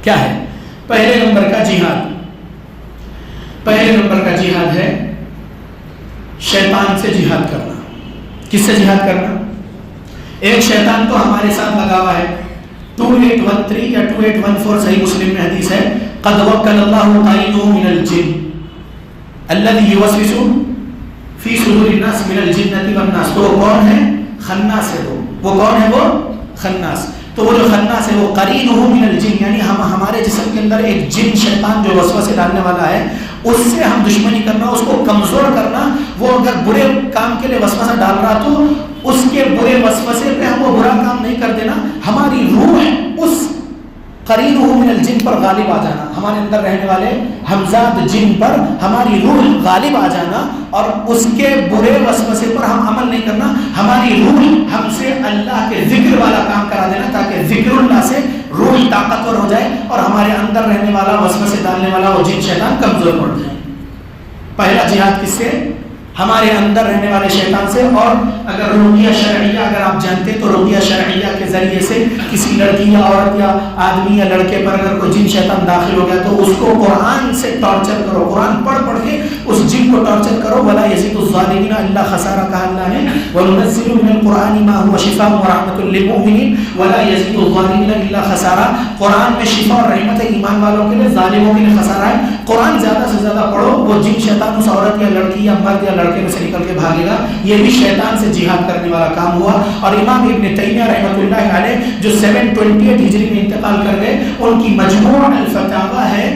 کیا ہے؟ پہلے نمبر کا جہاد, پہلے نمبر کا جہاد ہے شیطان سے جہاد کرنا. کس سے جہاد کرنا؟ ایک شیطان تو ہمارے ساتھ لگا ہوا ہے. 2813 یا 2814 صحیح مسلم میں حدیث ہے, قد وکل اللہ قائنہ من الجن الذی یوسوس فی صدور الناس من الجنۃ والناس. تو وہ کون ہے؟ خناس ہے. وہ کون ہے؟ وہ خناس. تو وہ جو خناس ہے وہ قرینہ من الجن, یعنی ہمارے جسم کے اندر ایک جن شیطان جو وسوسے ڈالنے والا ہے, اس سے ہم دشمنی کرنا, اس کو کمزور کرنا. وہ اگر برے کام کے لیے وسوسہ ڈال رہا تو اس کے برے وسوسے پہ ہم وہ برا کام نہیں کر دینا, ہماری قرینہ من الجن پر غالب آ جانا، ہمارے اندر رہنے والے ہمزاد جن پر ہماری روح غالب آ جانا اور اس کے برے وسوسے پر ہم عمل نہیں کرنا، ہماری روح ہم سے اللہ کے ذکر والا کام کرا دینا تاکہ ذکر اللہ سے روح طاقتور ہو جائے اور ہمارے اندر رہنے والا وسوسے ڈالنے والا وہ جن شیطان کمزور پڑ جائے۔ پہلا جہاد کس سے؟ ہمارے اندر رہنے والے شیطان سے۔ اور اگر رقیہ شرعیہ اگر آپ جانتے تو رقیہ شرعیہ کے ذریعے سے کسی لڑکی یا عورت یا آدمی یا لڑکے پر اگر کوئی جن شیطان داخل ہو گیا تو اس کو قرآن سے ٹارچر کرو، قرآن پڑھ پڑھ کے اس جن کو ٹارچر کرو۔ ولا یزید الظالمین الا خسارہ، کہا اللہ نے وننزل من القرآن ما هو شفاء ورحمۃ للمؤمنین ولا یزید الظالمین الا خسارہ۔ قرآن میں شفا اور رحمت ہے ایمان والوں کے لیے، ظالموں کے لیے خسارہ ہے۔ قرآن زیادہ سے زیادہ پڑھو، وہ جن شیطان اس عورت یا لڑکی یا مرد یا لڑکے میں سے نکل کے بھاگے گا۔ یہ بھی شیطان سے جہاد کرنے والا کام ہوا۔ اور امام ابن تیمیہ رحمۃ اللہ علیہ جو 728 ہجری میں انتقال کر گئے، ان کی مجموع الفتاوی ہے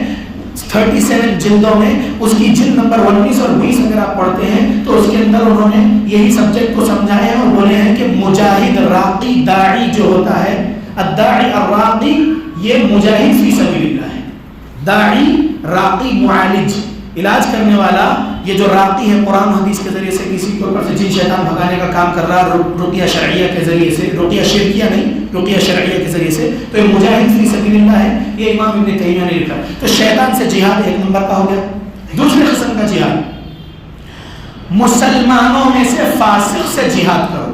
37 جلدوں میں، اس کی جلد نمبر 19 اور 20 اگر آپ پڑھتے ہیں تو اس کے اندر انہوں نے یہی سبجیکٹ کو سمجھایا ہے اور بولے ہیں کہ مجاہد راقی داعی جو ہوتا ہے، الداعی الراقی، یہ مجاہد فی سبیل اللہ ہے۔ داعی راقی معالج، علاج کرنے والا، یہ جو راقی ہے قرآن حدیث کے ذریعے سے کسی کے اوپر سے جن شیطان بھگانے کا کام کر رہا ہے رقیہ شرعیہ کے ذریعے سے، رقیہ شرکیہ نہیں، رقیہ شرعیہ کے ذریعے سے، تو یہ مجاہد فی سبیل اللہ ہے۔ یہ امام ابن تیمیہ نے لکھا۔ تو شیطان سے جہاد ایک نمبر کا ہو گیا۔ دوسرے قسم کا جہاد، مسلمانوں میں سے فاسق سے جہاد کرو۔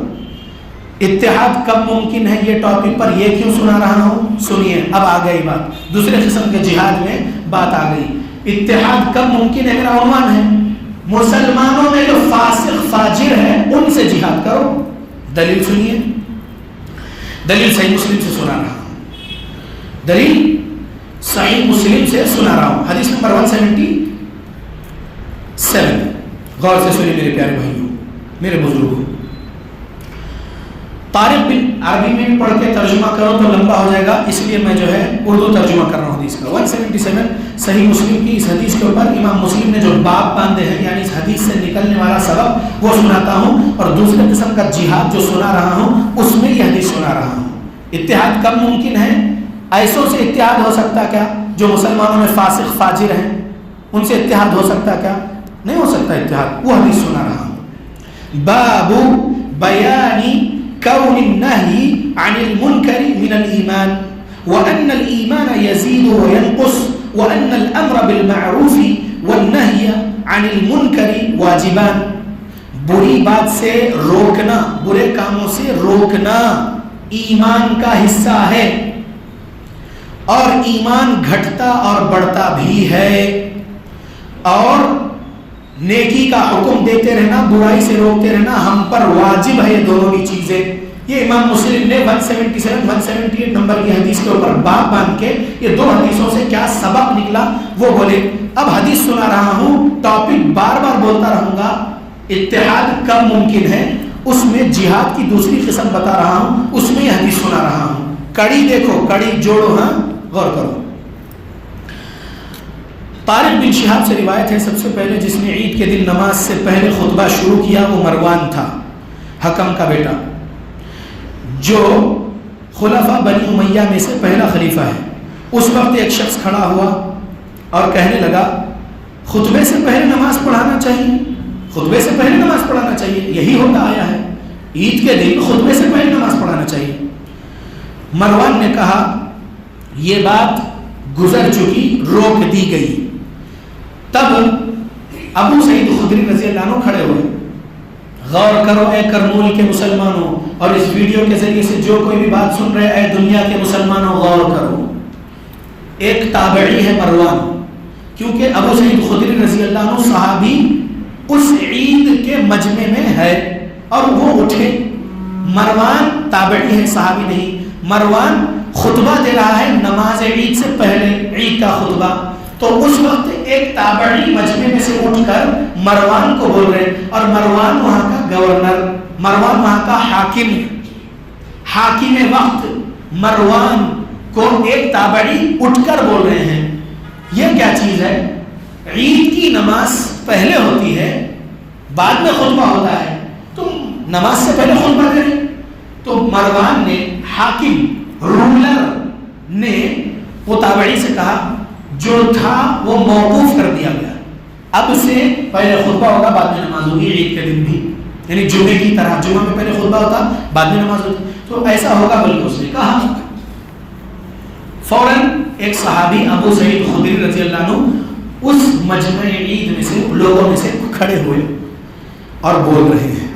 اتحاد کب ممکن ہے، یہ ٹاپک پر یہ کیوں سنا رہا ہوں، سنیے اب آ گئی بات۔ دوسرے قسم کے جہاد میں بات آ گئی۔ اتحاد کب ممکن ہے میرا عنوان ہے، مسلمانوں میں جو فاسق فاجر ہے ان سے جہاد کرو۔ دلیل سنیے، دلیل صحیح مسلم سے سنا رہا ہوں، دلیل صحیح مسلم سے سنا رہا ہوں، حدیث نمبر 177۔ غور سے سنیے میرے پیارے بھائیوں، میرے بزرگوں۔ طارق بن عربی میں پڑھ کے ترجمہ کرو تو لمبا ہو جائے گا، اس لیے میں جو ہے اردو ترجمہ کر رہا ہوں حدیث کا۔ 177 صحیح مسلم کی اس حدیث کے اوپر امام مسلم نے جو باب باندھے ہیں، یعنی اس حدیث سے نکلنے والا سبب وہ سناتا ہوں، اور دوسرے قسم کا جہاد جو سنا رہا ہوں اس میں یہ حدیث سنا رہا ہوں۔ اتحاد کب ممکن ہے؟ ایسوں سے اتحاد ہو سکتا کیا جو مسلمانوں میں فاسق فاجر ہیں، ان سے اتحاد ہو سکتا کیا؟ نہیں ہو سکتا اتحاد، وہ حدیث سنا رہا ہوں۔ باب بیانی كون النهي عن المنكر من الإيمان وأن الإيمان يزيد وينقص وأن الأمر بالمعروف والنهي عن المنكر واجبان۔ بری بات سے روکنا، برے کاموں سے روکنا ایمان کا حصہ ہے، اور ایمان گھٹتا اور بڑھتا بھی ہے، اور نیکی کا حکم دیتے رہنا، برائی سے روکتے رہنا ہم پر واجب ہے۔ یہ دونوں کی چیزیں، یہ امام مسلم نے 177 178 نمبر کی حدیث کے اوپر باب باندھ کے یہ دو حدیثوں سے کیا سبق نکلا وہ بولے۔ اب حدیث سنا رہا ہوں، ٹاپک بار بار بولتا رہوں گا، اتحاد کب ممکن ہے، اس میں جہاد کی دوسری قسم بتا رہا ہوں، اس میں یہ حدیث سنا رہا ہوں۔ کڑی دیکھو، کڑی جوڑو، ہاں غور کرو۔ طارق بن شہاب سے روایت ہے، سب سے پہلے جس نے عید کے دن نماز سے پہلے خطبہ شروع کیا وہ مروان تھا، حکم کا بیٹا، جو خلفاء بنی امیہ میں سے پہلا خلیفہ ہے۔ اس وقت ایک شخص کھڑا ہوا اور کہنے لگا خطبے سے پہلے نماز پڑھانا چاہیے، خطبے سے پہلے نماز پڑھانا چاہیے، یہی ہوتا آیا ہے، عید کے دن خطبے سے پہلے نماز پڑھانا چاہیے۔ مروان نے کہا یہ بات گزر چکی، روک دی گئی۔ تب ابو سعید خدری رضی اللہ عنہ کھڑے ہوئے۔ غور کرو اے کرنول کے مسلمانوں، اور اس ویڈیو کے ذریعے سے جو کوئی بھی بات سن رہے اے دنیا کے مسلمانوں غور کرو۔ ایک تابعی ہے مروان، کیونکہ ابو سعید خدری رضی اللہ عنہ صحابی اس عید کے مجمع میں ہے اور وہ اٹھے۔ مروان تابعی ہے، صحابی نہیں۔ مروان خطبہ دے رہا ہے نماز عید سے پہلے، عید کا خطبہ، تو اس وقت ایک تابعی مجمع میں سے اٹھ کر مروان کو بول رہے، اور مروان وہاں کا گورنر، مروان وہاں کا حاکم وقت، مروان کو ایک تابعی اٹھ کر بول رہے ہیں۔ یہ کیا چیز ہے؟ عید کی نماز پہلے ہوتی ہے، بعد میں خطبہ ہوتا ہے، تم نماز سے پہلے خطبہ کریں۔ تو مروان نے، حاکم رولر نے وہ تابعی سے کہا جو تھا وہ موقوف کر دیا گیا، اب سے پہلے خطبہ ہوگا بعد میں نماز ہوگی، عید کے دن بھی، یعنی جمعے کی طرح جمعہ میں پہلے خطبہ ہوتا بعد میں نماز ہوتی، تو ایسا ہوگا بلکہ اس نے کہا۔ فوراً ایک صحابی ابو سعید خدری رضی اللہ عنہ اس مجمع عید میں سے لوگوں میں سے کھڑے ہوئے اور بول رہے ہیں،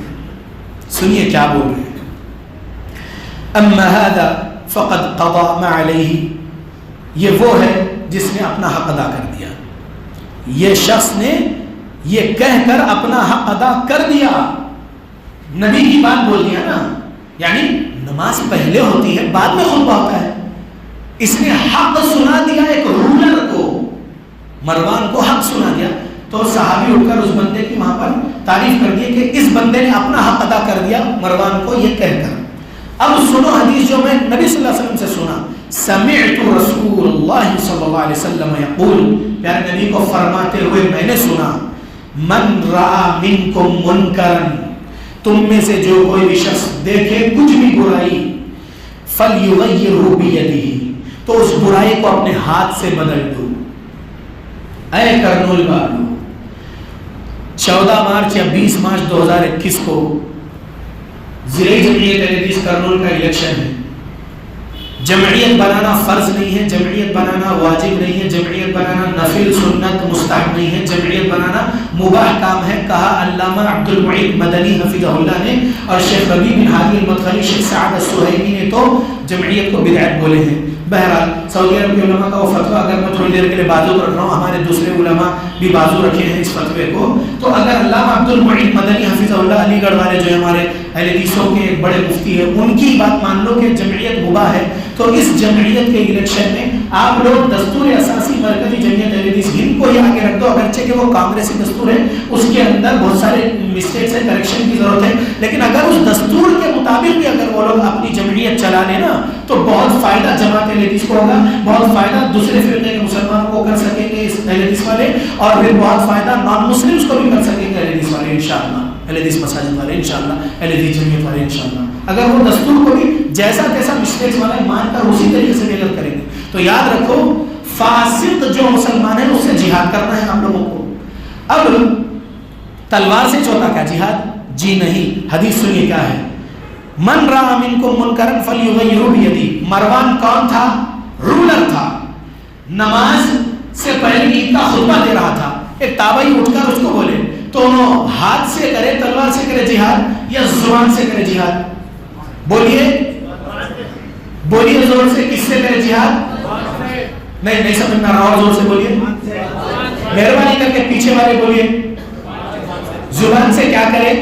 سنیے کیا بول رہے ہیں۔ اما هذا فقد قضى ما عليه، یہ وہ ہے جس نے اپنا حق ادا کر دیا، یہ شخص نے یہ کہہ کر اپنا حق ادا کر دیا، نبی کی بات بول دیا نا، یعنی نماز پہلے ہوتی ہے بعد میں خطبہ ہوتا ہے، اس نے حق سنا دیا ایک رولر کو، مروان کو حق سنا دیا، تو صحابی اٹھ کر اس بندے کی وہاں پر تعریف کر دی کہ اس بندے نے اپنا حق ادا کر دیا مروان کو یہ کہہ کر۔ اب سنو حدیث جو میں نبی صلی اللہ علیہ وسلم سے سنا، سمعت رسول اللہ صلی اللہ علیہ وسلم یقول، پیارے نبی کو فرماتے ہوئے میں نے سنا، من رأى منکم منکرا، تم میں سے جو کوئی بھی شخص دیکھے کچھ بھی برائی، فلیغیرہ بیدہ، تو اس برائی کو اپنے ہاتھ سے بدل دو۔ اے کرنول والو، 14 مارچ یا 20 مارچ 2021 کو ضلعی جمعیت اہل حدیث کرنول کا الیکشن ہے۔ جمعیت بنانا فرض نہیں ہے، جمعیت بنانا واجب نہیں ہے، جمعیت بنانا نفل سنت مستحب نہیں ہے، جمعیت بنانا مباح کام ہے، کہا علامہ عبد المعید مدنی حفظہ اللہ نے، اور شیخ ربیع بن ہادی المدخلی، شیخ سعد السہیلی نے تو جمعیت کو بدعت بولے ہیں۔ بہرحال سعودی عرب کے علماء کا وہ فتویٰ اگر میں تھوڑی دیر کے لیے بازو رکھ رہا ہوں، ہمارے دوسرے علماء بھی بازو رکھے ہیں اس فتوے کو، تو اگر علامہ عبد المعید مدنی حفظہ اللہ علی گڑھ والے جو ہمارے اہل حدیثوں کے ایک بڑے مفتی ہیں، ان کی بات مان لو کہ جمعیت مباح ہے، تو اس جمعیت کے الیکشن میں آپ لوگ دستور اساسی مرکزی جمعیت اہل حدیث ہند کو ہی آگے رکھ دو، اگرچہ کہ وہ کانگریسی دستور ہے، اس کے اندر بہت سارے مسٹیکس ہیں، کریکشن کی ضرورت ہے، لیکن اگر اس دستور کے مطابق بھی اگر وہ لوگ اپنی جمعیت چلا لیں نا تو بہت فائدہ جماعت اہل حدیث کو ہوگا، بہت فائدہ دوسرے فرقے کے مسلمانوں کو کر سکیں گے اس اہل حدیث والے، اور پھر بہت فائدہ نان مسلمس کو بھی کر سکیں گے اہل حدیث والے انشاءاللہ، اہل حدیث مساجد والے انشاءاللہ، اہل حدیث جمعیت والے انشاءاللہ، اگر وہ دستور کو بھی جیسا تیسا مسٹیکس والے مان کر اسی طریقے سے ڈیل کریں گے۔ تو یاد رکھو فاسق جو مسلمان ہے اس سے جہاد کرنا ہے ہم لوگوں کو۔ اب تلوار سے چھوٹا کیا جہاد؟ جی نہیں، حدیث سنیے کیا ہے، من رأى منکم منکرا فلیغیرہ بیدہ۔ مروان کون تھا؟ رولر تھا، نماز سے پہلے عید کا خطبہ دے رہا تھا، ایک تابعی اٹھ کر اس کو بولے تو ہاتھ سے کرے، تلوار سے کرے جہاد یا زبان سے کرے جہاد؟ بولیے بولیے زور سے، کس سے کرے جہاد؟ نہیں سمجھ میں رہا، زور سے بولیے، مہربانی کر کے پیچھے والے بولیے، زبان سے کیا کرے؟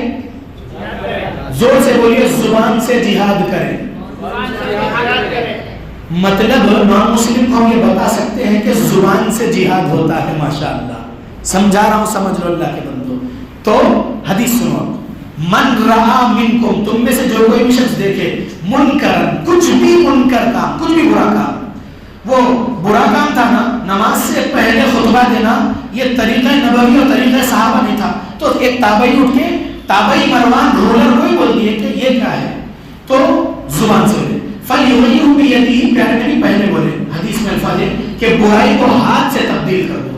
زور سے بولیے، زبان سے جہاد کرے۔ مطلب نان مسلم کو ہم یہ بتا سکتے ہیں کہ زبان سے جہاد ہوتا ہے، ماشاءاللہ سمجھا رہا ہوں، سمجھ لو اللہ کے بندو۔ تو حدیث سنو، من رہا منکم، تم میں سے جو کوئی بھی شخص دیکھے، منکر، کچھ بھی منکر کام، کچھ بھی برا کام، وہ برا کام تھا نا، نماز سے پہلے خطبہ دینا، یہ طریقہ نبوی اور طریقہ صحابہ نہیں تھا، تو ایک تابعی اٹھ کے، تابعی مروان رولر کو ہی بول دیے کہ یہ کیا ہے، تو زبان سے بولے، فلیغیرہ بیدہ، پیارے نبی پہلے بولے، حدیث میں الفاظ ہے کہ برائی کو ہاتھ سے تبدیل کر دو۔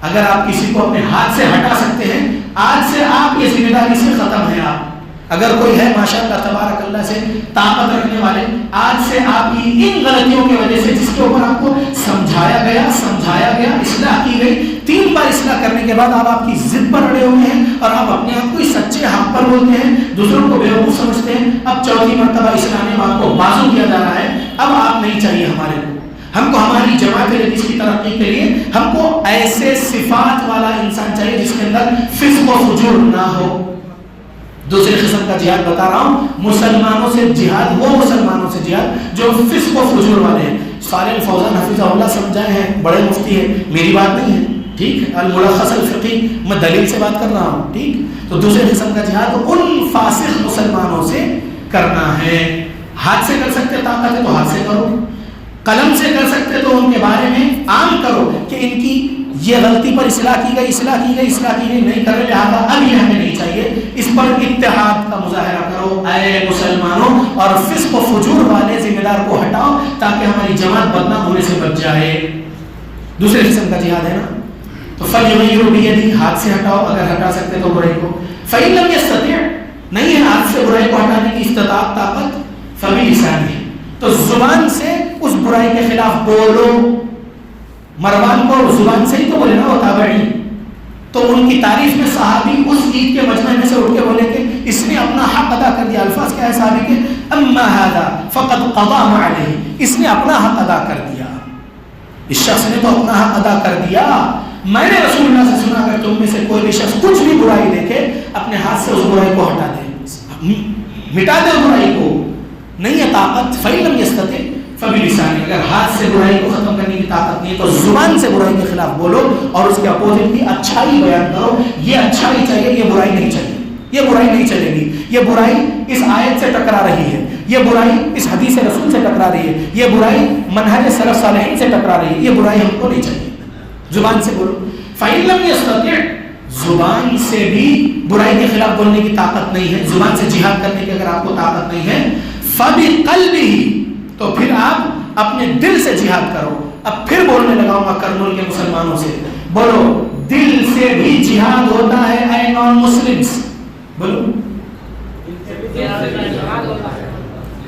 اگر آپ کسی کو اپنے ہاتھ سے ہٹا سکتے ہیں، آج سے آپ یہ ذمہ داری سے ختم ہے۔ آپ اگر کوئی ہے ماشاءاللہ تبارک اللہ سے طاقت رکھنے والے، آج سے آپ کی ان غلطیوں کی وجہ سے جس کے اوپر آپ کو سمجھایا گیا، اصلاح کی گئی، 3 بار اصلاح کرنے کے بعد آپ کی ضد پر اڑے ہوئے ہیں اور آپ اپنے آپ کو سچے حق پر بولتے ہیں، دوسروں کو بیوقوف سمجھتے ہیں، اب 4تھی مرتبہ اسلامی بات کو بازو کیا جا رہا ہے۔ اب آپ نہیں چاہیے ہمارے کو، ہم کو ہماری جماعت حدیث کی ترقی کے لیے ہم کو ایسے صفات والا انسان چاہیے جس کے اندر فسق و فجور نہ ہو۔ دوسری قسم کا جہاد بتا رہا ہوں، مسلمانوں سے جہاد، وہ مسلمانوں سے جہاد جو فسق و فجور والے ہیں۔ صالح الفوزان حفظہ اللہ سمجھائے ہیں، بڑے مفتی ہیں، میری بات نہیں ہے، ٹھیک ہے، الملخص الفقی، میں دلیل سے بات کر رہا ہوں، ٹھیک۔ تو دوسرے قسم کا جہاد ان فاسق مسلمانوں سے کرنا ہے۔ ہاتھ سے کر سکتے طاقت ہے تو ہاتھ سے کرو، قلم سے کر سکتے تو ان کے بارے میں عام کرو کہ ان کی یہ غلطی پر اصلاح کی گئی، نہیں کر رہے، لہٰذا اب یہ ہمیں نہیں چاہیے، اس پر اتحاد کا مظاہرہ کرو اے مسلمانوں، اور فسق و فجور والے ذمہ دار کو ہٹاؤ تاکہ ہماری جماعت بدنام ہونے سے بچ جائے. دوسرے قسم کا جہاد ہے نا. تو فَلْيُغَيِّرْهُ بِيَدِهِ ہاتھ سے ہٹاؤ اگر ہٹا سکتے تو برائی کو. فَإِن لَمْ يَسْتَطِعْ نہیں ہے ہاتھ سے برائی کو ہٹانے کی استطاعت طاقت فَبِلِسَانِهِ تو زبان سے اس برائی کے خلاف بولو. مروان کو زبان سے ہی تو بولے نا وہ تابعی. تو ان کی تعریف میں صحابی اس عید کے مجمع میں سے اٹھ کے بولے کہ اس نے اپنا حق ادا کر دیا. الفاظ کیا ہے صحابی کے؟ اما هذا فقد قضى ما عليه اس نے اپنا حق ادا کر دیا. اس شخص نے تو اپنا حق ادا کر دیا. میں نے رسول اللہ سے سنا کہ تم میں سے کوئی بھی شخص کچھ بھی برائی دیکھے اپنے ہاتھ سے اس برائی کو ہٹا دے, مٹا دے برائی کو. نہیں ہے طاقت. فَإِن لَمْ يَسْتَطِعْ فَبِلِسَانِهِ اگر ہاتھ سے برائی کو ختم کرنے کی طاقت نہیں ہے تو زبان سے برائی کے خلاف بولو اور اس کے اپوزٹ بھی اچھائی بیان کرو. یہ اچھائی چاہیے, یہ برائی نہیں چاہیے. یہ برائی نہیں چلے گی. یہ برائی اس آیت سے ٹکرا رہی ہے, یہ برائی اس حدیث رسول سے ٹکرا رہی ہے, یہ برائی منہج سلف صالحین سے ٹکرا رہی ہے. یہ برائی ہم کو نہیں چاہیے. زبان سے بولو. فَإِن لَمْ يَسْتَطِعْ زبان سے بھی برائی کے خلاف بولنے کی طاقت نہیں ہے, زبان سے جہاد کرنے کی اگر آپ کو طاقت نہیں ہے, فَبِقَلْبِهِ تو پھر آپ اپنے دل سے جہاد کرو. اب پھر بولنے لگاؤں گا کرنول کے مسلمانوں سے. بولو دل سے بھی جہاد ہوتا ہے اے نان مسلمز. بولو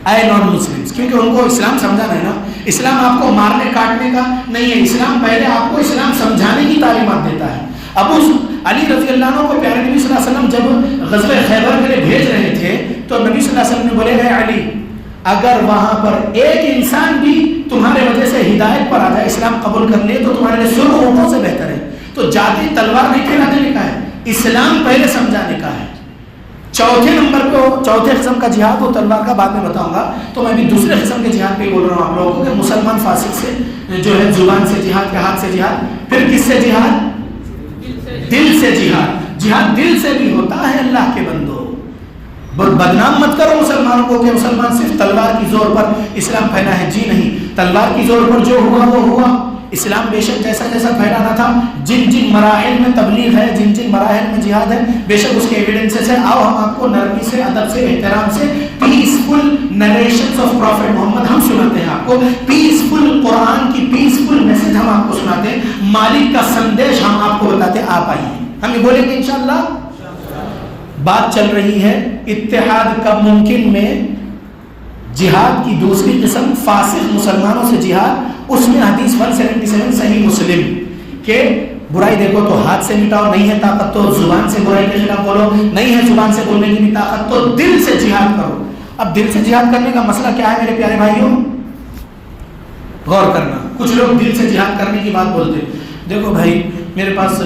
اے نان مسلمز, کیونکہ ان کو اسلام سمجھانا ہے نا. اسلام آپ کو مارنے کاٹنے کا نہیں ہے. اسلام پہلے آپ کو اسلام سمجھانے کی تعلیمات دیتا ہے. ابو علی رضی اللہ عنہ کو پیارے نبی صلی اللہ علیہ وسلم جب غزوہ خیبر کے لیے بھیج رہے تھے تو نبی صلی اللہ علیہ وسلم نے بولے اے علی اگر وہاں پر ایک انسان بھی تمہارے وجہ سے ہدایت پر آ جائے, اسلام قبول کر لے تو تمہارے لیے 100 اونٹوں سے بہتر ہے. تو جاتی تلوار نہیں پھیلا دینے کا ہے, اسلام پہلے سمجھانے کا ہے. چوتھے نمبر پہ چوتھے قسم کا جہاد وہ تلوار کا بعد میں بتاؤں گا. تو میں بھی دوسرے قسم کے جہاد پہ بول رہا ہوں آپ لوگوں کو کہ مسلمان فاسق سے جو ہے زبان سے جہاد کے ہاتھ سے جہاد. پھر کس سے جہاد؟ دل سے جہاد. جہاد دل سے بھی ہوتا ہے. اللہ کے بندو بدنام مت کرو مسلمانوں کو کہ مسلمان صرف تلوار کی زور پر اسلام پھیلا ہے. جی نہیں, تلوار کی زور پر جو ہوا وہ ہوا. اسلام بے شک جیسا جیسا پھیلانا تھا, جن جن مراحل میں تبلیغ ہے, جن جن مراحل میں جہاد ہے, بے شک اس کے ایویڈنسز ہیں. آؤ ہم آپ کو نرمی سے, ادب سے, احترام سے پیسفل نریشنز آف پروفیٹ محمد ہم سناتے ہیں آپ کو. پیسفل قرآن کی پیسفل میسج ہم آپ کو سناتے ہیں. مالک کا سندیش ہم آپ کو بتاتے ہیں. آپ آئیے, ہم یہ بولیں گے انشاءاللہ. بات چل رہی ہے اتحاد کب ممکن میں. جہاد کی دوسری قسم فاسق مسلمانوں سے جہاد. اس میں حدیث 177 صحیح مسلم کہ برائی دیکھو تو ہاتھ سے مٹاؤ. نہیں ہے طاقت تو زبان سے برائی کے خلاف بولو. نہیں ہے زبان سے بولنے کی بھی طاقت تو دل سے جہاد کرو. اب دل سے جہاد کرنے کا مسئلہ کیا ہے میرے پیارے بھائیوں؟ غور کرنا. کچھ لوگ دل سے جہاد کرنے کی بات بولتے. دیکھو بھائی میرے پاس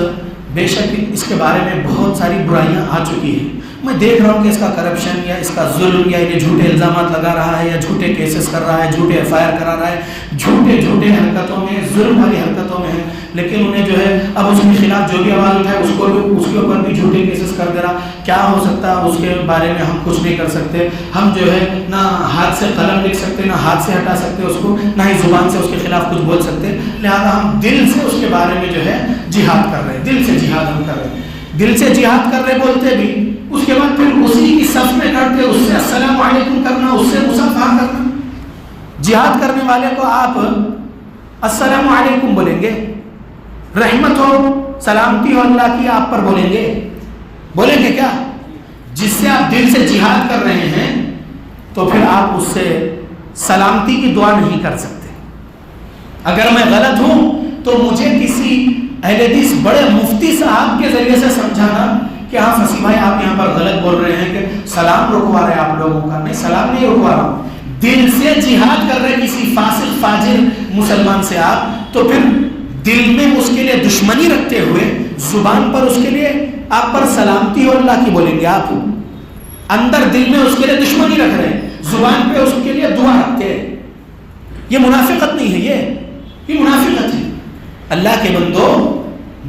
بے شک اس کے بارے میں بہت ساری برائیاں آ چکی ہیں. میں دیکھ رہا ہوں کہ اس کا کرپشن یا اس کا ظلم یا یہ جھوٹے الزامات لگا رہا ہے یا جھوٹے کیسز کر رہا ہے, جھوٹے ایف آئی آر کرا رہا ہے, جھوٹے حرکتوں میں, ظلم والی حرکتوں میں ہے. لیکن انہیں جو ہے اب اس کے خلاف جو بھی آواز اٹھائے اس کے اوپر بھی جھوٹے کیسز کر دے رہا. کیا ہو سکتا ہے اس کے بارے میں ہم کچھ نہیں کر سکتے. ہم جو ہے نہ ہاتھ سے قلم لکھ سکتے, نہ ہاتھ سے ہٹا سکتے اس کو, نہ ہی زبان سے اس کے خلاف کچھ بول سکتے. لہذا ہم دل سے اس کے بارے میں جو ہے جہاد کر رہے ہیں. دل سے جہاد ہم کر رہے ہیں. دل سے جہاد کر رہے بولتے بھی, اس کے بعد پھر اسی کی صف میں کھڑتے اس سے السلام علیکم کرنا, اس سے مصافحہ کرنا. جہاد کرنے والے کو آپ السلام علیکم بولیں گے, رحمت ہو سلامتی ہو اللہ کی آپ پر بولیں گے کیا؟ جس سے آپ دل سے جہاد کر رہے ہیں تو پھر آپ اس سے سلامتی کی دعا نہیں کر سکتے. اگر میں غلط ہوں تو مجھے کسی اہل حدیث بڑے مفتی صاحب کے ذریعے سے سمجھانا کہ ہاں فصیح بھائی آپ یہاں پر غلط بول رہے ہیں کہ سلام رکوا رہے ہیں آپ لوگوں کا. نہیں, سلام نہیں رکوا رہا ہوں. دل سے جہاد کر رہے کسی فاسق فاجر مسلمان سے آپ, تو پھر دل میں اس کے لیے دشمنی رکھتے ہوئے زبان پر اس کے لیے آپ پر سلامتی اور اللہ کی بولیں گے. آپ اندر دل میں اس کے لیے دشمنی رکھ رہے ہیں, زبان پہ اس کے لیے دعا رکھتے ہیں. یہ منافقت نہیں ہے, یہ منافقت ہے. اللہ کے بندو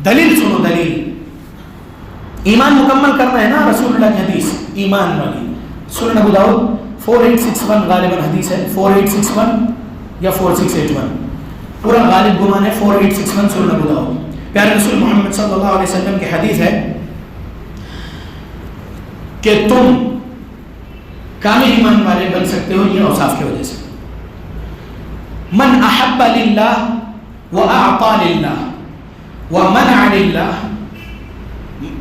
دلیل سنو, دلیل. ایمان مکمل کرنا ہے نا رسول اللہ کی حدیث ایمان والی. سنن ابو داؤد 4861 غالباً حدیث ہے, 4861 یا 4681, پورا غالب گمان ہے 4861 سنن ابو داؤد. پیارے رسول محمد صلی اللہ علیہ وسلم کی حدیث ہے کہ تم کامل ایمان والے بن سکتے ہو یہ اوصاف کی وجہ سے. من احب للہ واعطى للہ ومنع للہ،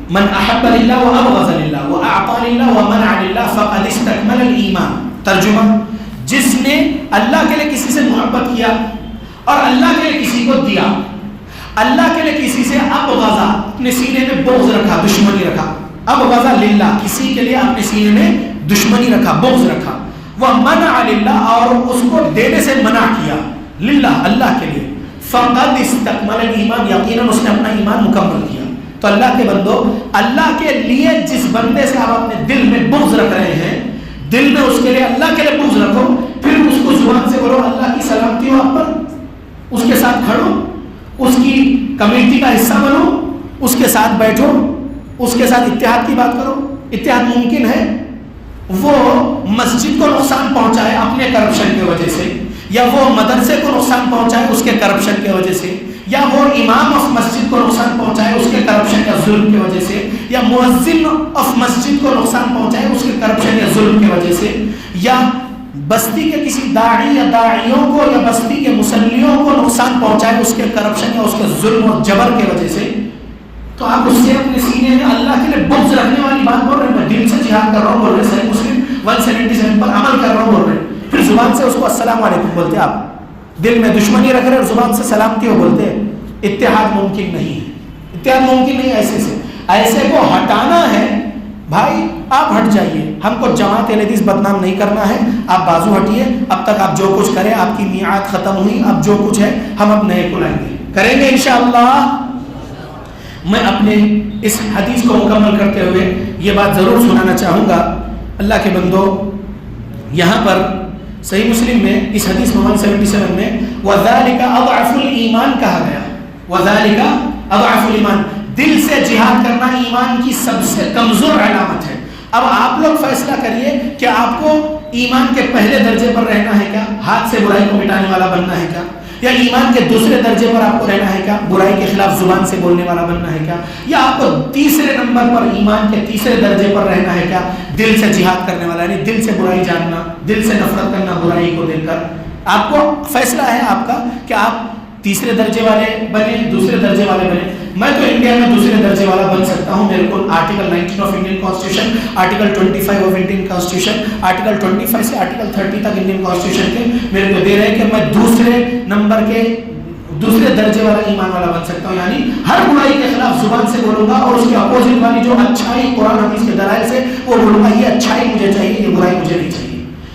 من احب للہ وابغض للہ واعطى للہ ومنع للہ فقد استکمل الایمان۔ ترجمہ، جس نے اللہ کے لیے کسی سے محبت کیا اور اللہ کے لیے کسی کو دیا، اللہ کے لیے کسی سے ابغض، اپنے سینے میں بغض رکھا، دشمنی رکھا، ابغض للہ، کسی کے لیے اپنے سینے میں دشمنی رکھا، بغض رکھا، ومنع للہ، اور اس کو دینے سے منع کیا، للہ، اللہ کے لیے، فقد استکمل الایمان، یقیناً اس نے اپنا ایمان مکمل کیا۔ تو اللہ کے بندو، اللہ کے لیے جس بندے سے آپ اپنے دل میں بغض رکھ رہے ہیں، دل میں اس کے لیے، اللہ کے لیے بغض رکھو، پھر اس کو زبان سے بولو اللہ کی سلامتی ہو آپ پر، اس کے ساتھ کھڑو، اس کی کمیٹی کا حصہ بنو، اس کے ساتھ بیٹھو، اس کے ساتھ اتحاد کی بات کرو۔ اتحاد ممکن ہے، وہ مسجد کو نقصان پہنچائے اپنے کرپشن کی وجہ سے، یا وہ مدرسے کو نقصان پہنچائے اس کے کرپشن کی وجہ سے، یا وہ امام آف مسجد کو نقصان پہنچائے اس کے کرپشن یا ظلم کی وجہ سے، یا مؤذن آف مسجد کو نقصان پہنچائے اس کے کرپشن یا ظلم کی وجہ سے، یا بستی کے کسی داعی یا داعیوں کو یا بستی کے مسلیوں کو نقصان پہنچائے اس کے کرپشن یا اس کے ظلم اور جبر کی وجہ سے، تو آپ اس سے اپنے سینے میں اللہ کے لیے بغض رکھنے والی بات بول رہے ہیں، میں دل سے جہاد کر رہا ہوں بول رہے ہیں، صحیح مسلم 177 پر عمل کر رہا ہوں بول رہے ہیں، پھر زبان سے اس کو السلام علیکم بولتے ہیں، آپ دل میں دشمنی رکھ رہے ہیں اور زبان سے سلامتی ہو بولتے ہیں۔ اتحاد ممکن نہیں ہے، اتحاد ممکن نہیں ہے۔ ایسے کو ہٹانا ہے بھائی، آپ ہٹ جائیے، ہم کو جماعت اہل حدیث بدنام نہیں کرنا ہے، آپ بازو ہٹیے، اب تک آپ جو کچھ کریں، آپ کی میعاد ختم ہوئی، اب جو کچھ ہے ہم اب نئے کو لائیں گے، کریں گے انشاءاللہ۔ میں اپنے اس حدیث کو مکمل کرتے ہوئے یہ بات ضرور سنانا چاہوں گا، اللہ کے بندو، یہاں پر صحیح مسلم میں اس حدیث 177 میں وَذَلِكَ أَضْعَفُ الْإِيمَانِ کہا گیا، وَذَلِكَ أَضْعَفُ الْإِيمَانِ، دل سے جہاد کرنا ایمان کی سب سے کمزور علامت ہے۔ اب آپ لوگ فیصلہ کریے کہ آپ کو ایمان کے پہلے درجے پر رہنا ہے کیا، ہاتھ سے برائی کو مٹانے والا بننا ہے کیا، یا ایمان کے دوسرے درجے پر آپ کو رہنا ہے کیا، برائی کے خلاف زبان سے بولنے والا بننا ہے کیا، یا آپ کو تیسرے نمبر پر ایمان کے تیسرے درجے پر رہنا ہے کیا، دل سے جہاد کرنے والا، یعنی دل سے برائی جاننا، دل سے نفرت کرنا برائی کو دیکھ کر۔ آپ کو فیصلہ ہے آپ کا کہ آپ تیسرے درجے والے بنے، دوسرے درجے والے بنے۔ میں تو انڈیا میں دوسرے درجے والا بن سکتا ہوں، میرے کو article 19 of Indian constitution, article 25 of Indian constitution, article 25 سے آرٹیکل 30 تک انڈین کانسٹیٹیوشن کے میرے کو دے رہے ہیں کہ میں دوسرے نمبر کے دوسرے درجے والا ایمان والا بن سکتا ہوں، یعنی ہر برائی کے خلاف زبان سے بولوں گا اور اس کے اپوزٹ والی جو اچھائی قرآن حدیث کے دلائل سے وہ بولوں گا، یہ اچھائی مجھے چاہیے، یہ برائی مجھے نہیں چاہیے۔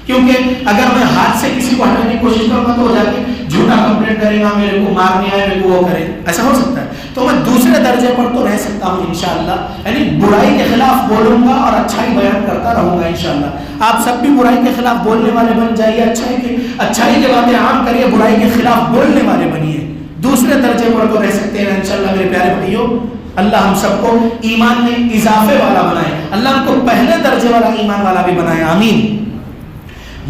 کیونکہ اگر میں ہاتھ سے کسی کو ہٹانے کی کوشش کروں گا تو ہو جا کے جھوٹا کمپلینٹ کرے گا، میرے کو مارنے آئے، میرے کو وہ کرے، ایسا ہو سکتا ہے۔ تو میں دوسرے درجے پر تو رہ سکتا ہوں انشاءاللہ، یعنی برائی کے خلاف بولوں گا اور اچھائی بیان کرتا رہوں گا انشاءاللہ۔ آپ سب بھی برائی کے خلاف بولنے والے بن جائیے، اچھائی کے باتیں عام کریے، برائی کے خلاف بولنے والے بنیے، دوسرے درجے پر تو رہ سکتے ہیں انشاءاللہ میرے پیارے بھائیوں۔ اللہ ہم سب کو ایمان میں اضافے والا بنائے، اللہ ہم کو پہلے درجے والا ایمان والا بھی بنائے، آمین۔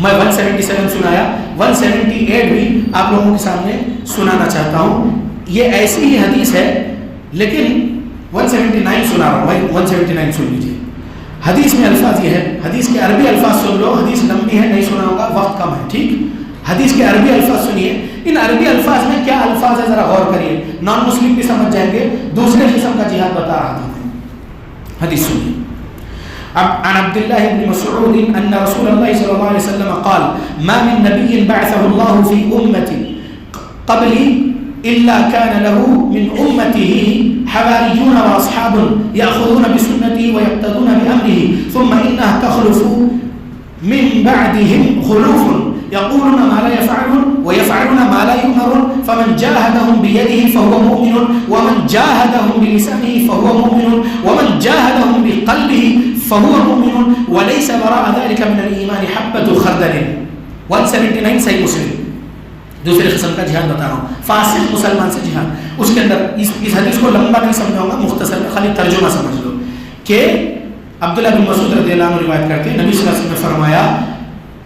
میں 177 سنایا، 178 بھی آپ لوگوں کے سامنے سنانا چاہتا ہوں۔ یہ ایسی ہی حدیث ہے لیکن 179 سنا رہا ہوں بھائی، 179 سن لیجیے۔ حدیث میں الفاظ یہ ہے، حدیث کے عربی الفاظ سن لو، حدیث لمبی ہے نہیں سنا ہوگا، وقت کم ہے، ٹھیک؟ حدیث کے عربی الفاظ سنیے، ان عربی الفاظ میں کیا الفاظ ہے ذرا غور کریے، نان مسلم بھی سمجھ جائیں گے، دوسرے قسم کا جہاد بتا رہا تھا میں۔ حدیث سنیے، عن عبد الله بن مسعود أن رسول الله صلى الله عليه وسلم قال ما من نبي بعثه الله في أمة قبلي إلا كان له من أمته حواريون وأصحاب يأخذون بسنتي ويقتدون بأمره ثم إنها تخلف من بعدهم خلوف يقولون ما لا يفعلون ويفعلون ما لا يؤمرون فمن جاهدهم بيده فهو مؤمن ومن جاهدهم بلسانه فهو مؤمن ومن جاهدهم بقلبه فهو مؤمن وليس وراء ذلك من الإيمان حبة خردل۔ 179 صحیح مسلم، دوسرے قسم کا جہاد بتا رہا ہوں، فاسق مسلمان سے جہاد۔ اس کے اندر اس حدیث کو لمبا نہیں سمجھاؤں گا، مختصر میں خالی ترجمہ سمجھ لو کہ عبداللہ بن مسعود رضی اللہ عنہ روایت کرتے ہیں، نبی صلی اللہ علیہ وسلم نے فرمایا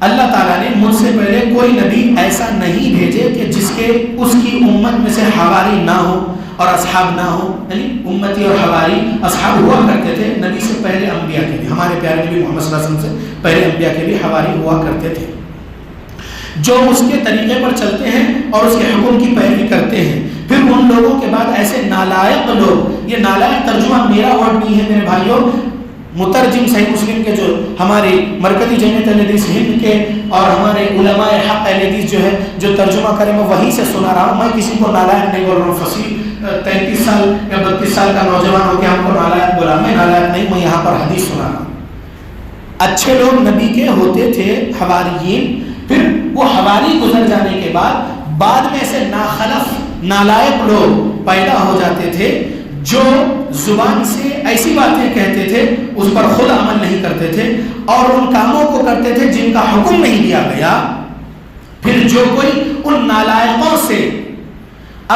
اللہ تعالیٰ نے مجھ سے پہلے کوئی نبی ایسا نہیں بھیجے کہ جس کے اس کی امت میں سے حواری نہ ہو اور اصحاب نہ ہو، یعنی امتی اور حواری اصحاب ہوا کرتے تھے نبی سے پہلے انبیاء کے بھی، ہمارے پیارے نبی محمد صلی اللہ علیہ وسلم سے پہلے انبیاء کے بھی حواری ہوا کرتے تھے۔ جو اس کے طریقے پر چلتے ہیں اور اس کے حکم کی پیروی کرتے ہیں۔ پھر ان لوگوں کے بعد ایسے نالائق لوگ، یہ نالائق ترجمہ میرا ورڈ نہیں ہے میرے بھائیوں، مترجم صحیح مسلم کے جو ہماری مرکزی جمعیت اہل حدیث ہند کے اور ہمارے علماء حق اہل حدیث جو ہے جو ترجمہ کرے میں وہیں سے سنا رہا ہوں، میں کسی کو نالائق نہیں بول رہا ہوں۔ فصیح 33 سال یا 32 سال کا نوجوان ہو کے ہم کو نالائق بولا، میں نالائق نہیں، میں یہاں پر حدیث سنا رہا ہوں۔ اچھے لوگ نبی کے ہوتے تھے حواریین، پھر وہ حواری گزر جانے کے بعد میں ایسے ناخلف نالائق لوگ پیدا ہو جاتے تھے جو زبان سے ایسی باتیں کہتے تھے اس پر خود عمل نہیں کرتے تھے اور ان کاموں کو کرتے تھے جن کا حکم نہیں دیا گیا۔ پھر جو کوئی ان نالائقوں سے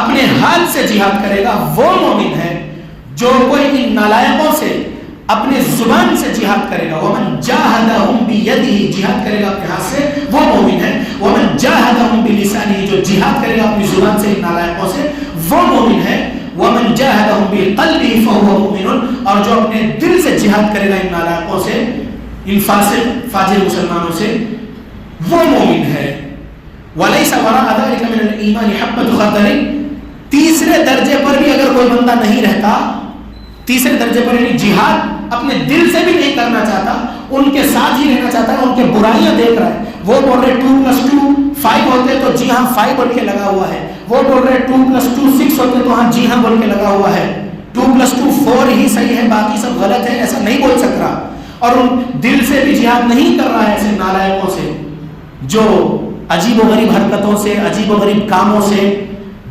اپنے حال سے جہاد کرے گا وہ مومن ہے، جو کوئی ان نالائقوں سے اپنے زبان سے جہاد کرے گا، ومن جاہدہم بیدہ، جہاد کرے گا اپنے ہاتھ سے، وہ مومن ہے۔ ومن جاہدہم بلسانہ، جو جہاد کرے گا اپنی زبان سے ان نالائقوں سے وہ مومن ہے۔ ومن جاہدہم بقلبہ فہو مؤمن، اور جو اپنے دل سے جہاد کرے گا ان نالائقوں سے، ان فاسق فاجر مسلمانوں سے، وہ مومن ہے۔ ولیس وراء ذلک من الایمان حبۃ خردل، تیسرے درجے پر بھی اگر کوئی بندہ نہیں رہتا، تیسرے درجے پر یعنی جہاد اپنے دل سے بھی نہیں کرنا چاہتا، ان کے ساتھ ہی رہنا چاہتا ہے، ان کے برائیاں دیکھ رہا ہے، وہ بول رہے 2+2 5 ہوتے تو جی ہاں 5 بول کے لگا ہوا ہے، وہ بول رہے 2+2 6 ہوتے تو ہاں جی ہاں بول کے لگا ہوا ہے، 2+2 4 ہی صحیح ہے باقی سب غلط ہے، ایسا نہیں بول سک رہا، اور ان دل سے بھی جہاد نہیں کر رہا ہے ایسے نالائقوں سے جو عجیب و غریب حرکتوں سے، عجیب و غریب کاموں سے،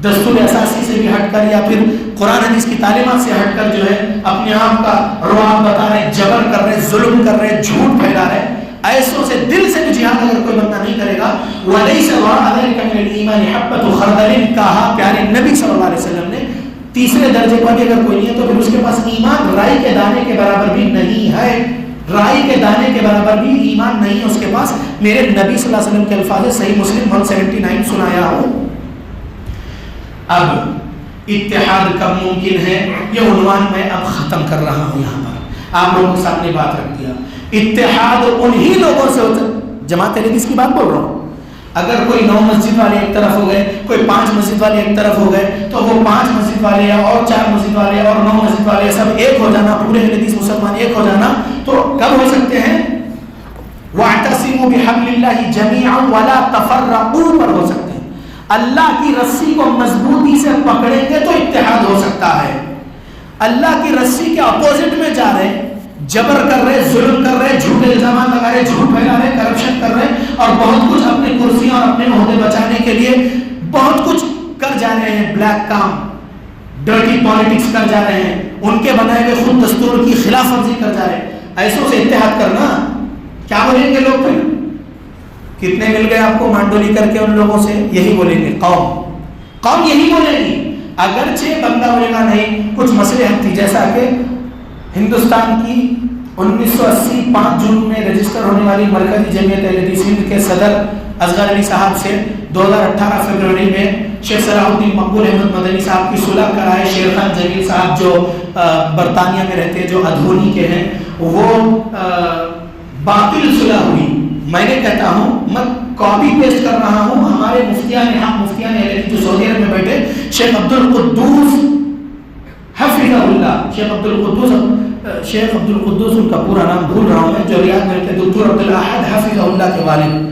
دستور اساسی سے بھی ہٹ کر یا پھر قرآن حدیث کی تعلیمات سے ہٹ کر جو ہے اپنے آپ کا رعب بتا رہے، جبر کر رہے، ظلم کر رہے، جھوٹ پھیلا رہے، ایسوں سے دل سے بھی جہاد اگر کوئی بندہ نہیں کرے گا، وَلَيْسَ وَرَاءَ ذَلِكَ مِنَ الْإِيمَانِ حَبَّةُ خَرْدَلٍ، کہا پیارے نبی صلی اللہ علیہ وسلم نے تیسرے درجے پر بھی اگر کوئی نہیں ہے تو پھر اس کے پاس ایمان رائی کے دانے کے برابر بھی نہیں ہے، رائی کے دانے کے برابر بھی ایمان نہیں ہے اس کے پاس۔ میرے نبی صلی اللہ علیہ وسلم کے الفاظ صحیح مسلم 179 سنایا ہوں۔ اب اتحاد کب ممکن ہے یہ عنوان میں اب ختم کر رہا ہوں، یہاں پر آپ لوگوں کے سامنے بات رکھ دیا۔ اتحاد انہی لوگوں سے ہوتا، جماعت اہل حدیث کی بات بول رہا ہوں، اگر کوئی 9 مسجد والے ایک طرف ہو گئے، کوئی 5 مسجد والے ایک طرف ہو گئے تو وہ 5 مسجد والے اور 4 مسجد والے اور 9 مسجد والے سب ایک ہو جانا، پورے اہل حدیث مسلمان ایک ہو جانا تو کب ہو سکتے ہیں؟ وَاعْتَصِمُوا بِحَبْلِ اللَّهِ جَمِيعًا وَلَا تَفَرَّقُوا پر ہو سکتے ہیں۔ اللہ کی رسی کو مضبوطی سے پکڑیں گے تو اتحاد ہو سکتا ہے۔ اللہ کی رسی کے اپوزٹ میں جا رہے، جبر کر رہے، ظلم کر رہے، جھوٹے الزامات لگا رہے، جھوٹ پھیلا رہے، کرپشن کر رہے اور بہت کچھ اپنی کرسیاں اور اپنے عہدے بچانے کے لیے بہت کچھ کر جا رہے ہیں، بلیک کام، ڈرٹی پالیٹکس کر جا رہے ہیں، ان کے بنائے ہوئے خود دستور کی خلاف ورزی کر جا رہے ہیں، ایسوں سے اتحاد کرنا کیا بولیں گے لوگ؟ پھر کتنے مل گئے آپ کو مانڈولی کر کے ان لوگوں سے؟ یہی بولیں گے، قوم یہی بولے گی، اگرچہ بندہ بولے گا نہیں کچھ مسئلے حق تھی، جیسا کہ ہندوستان کی 1980 5 جون میں رجسٹر ہونے والی مرکزی جمعیت اہل حدیث ہند کے صدر اصغر علی صاحب سے 2018 فروری میں شیخ صلاح الدین مقبول احمد مدنی صاحب کی صلح کرائے، شیر خان جلیل صاحب جو برطانیہ میں رہتے جو ادھونی کے ہیں، وہ باطل صلح ہوئی۔ میں نے کہتا ہوں، میں کاپی پیسٹ کر رہا ہوں، ہمارے مفتیان حق مفتیان اہل حدیث جو سعودی عرب میں بیٹھے، شیخ عبد القدوس حفظہ اللہ، شیخ عبد القدوس ان کا پورا نام بھول رہا ہوں میں، جو ریاض میں رہتے، دکتور عبد الاحد حفظہ اللہ کے والد،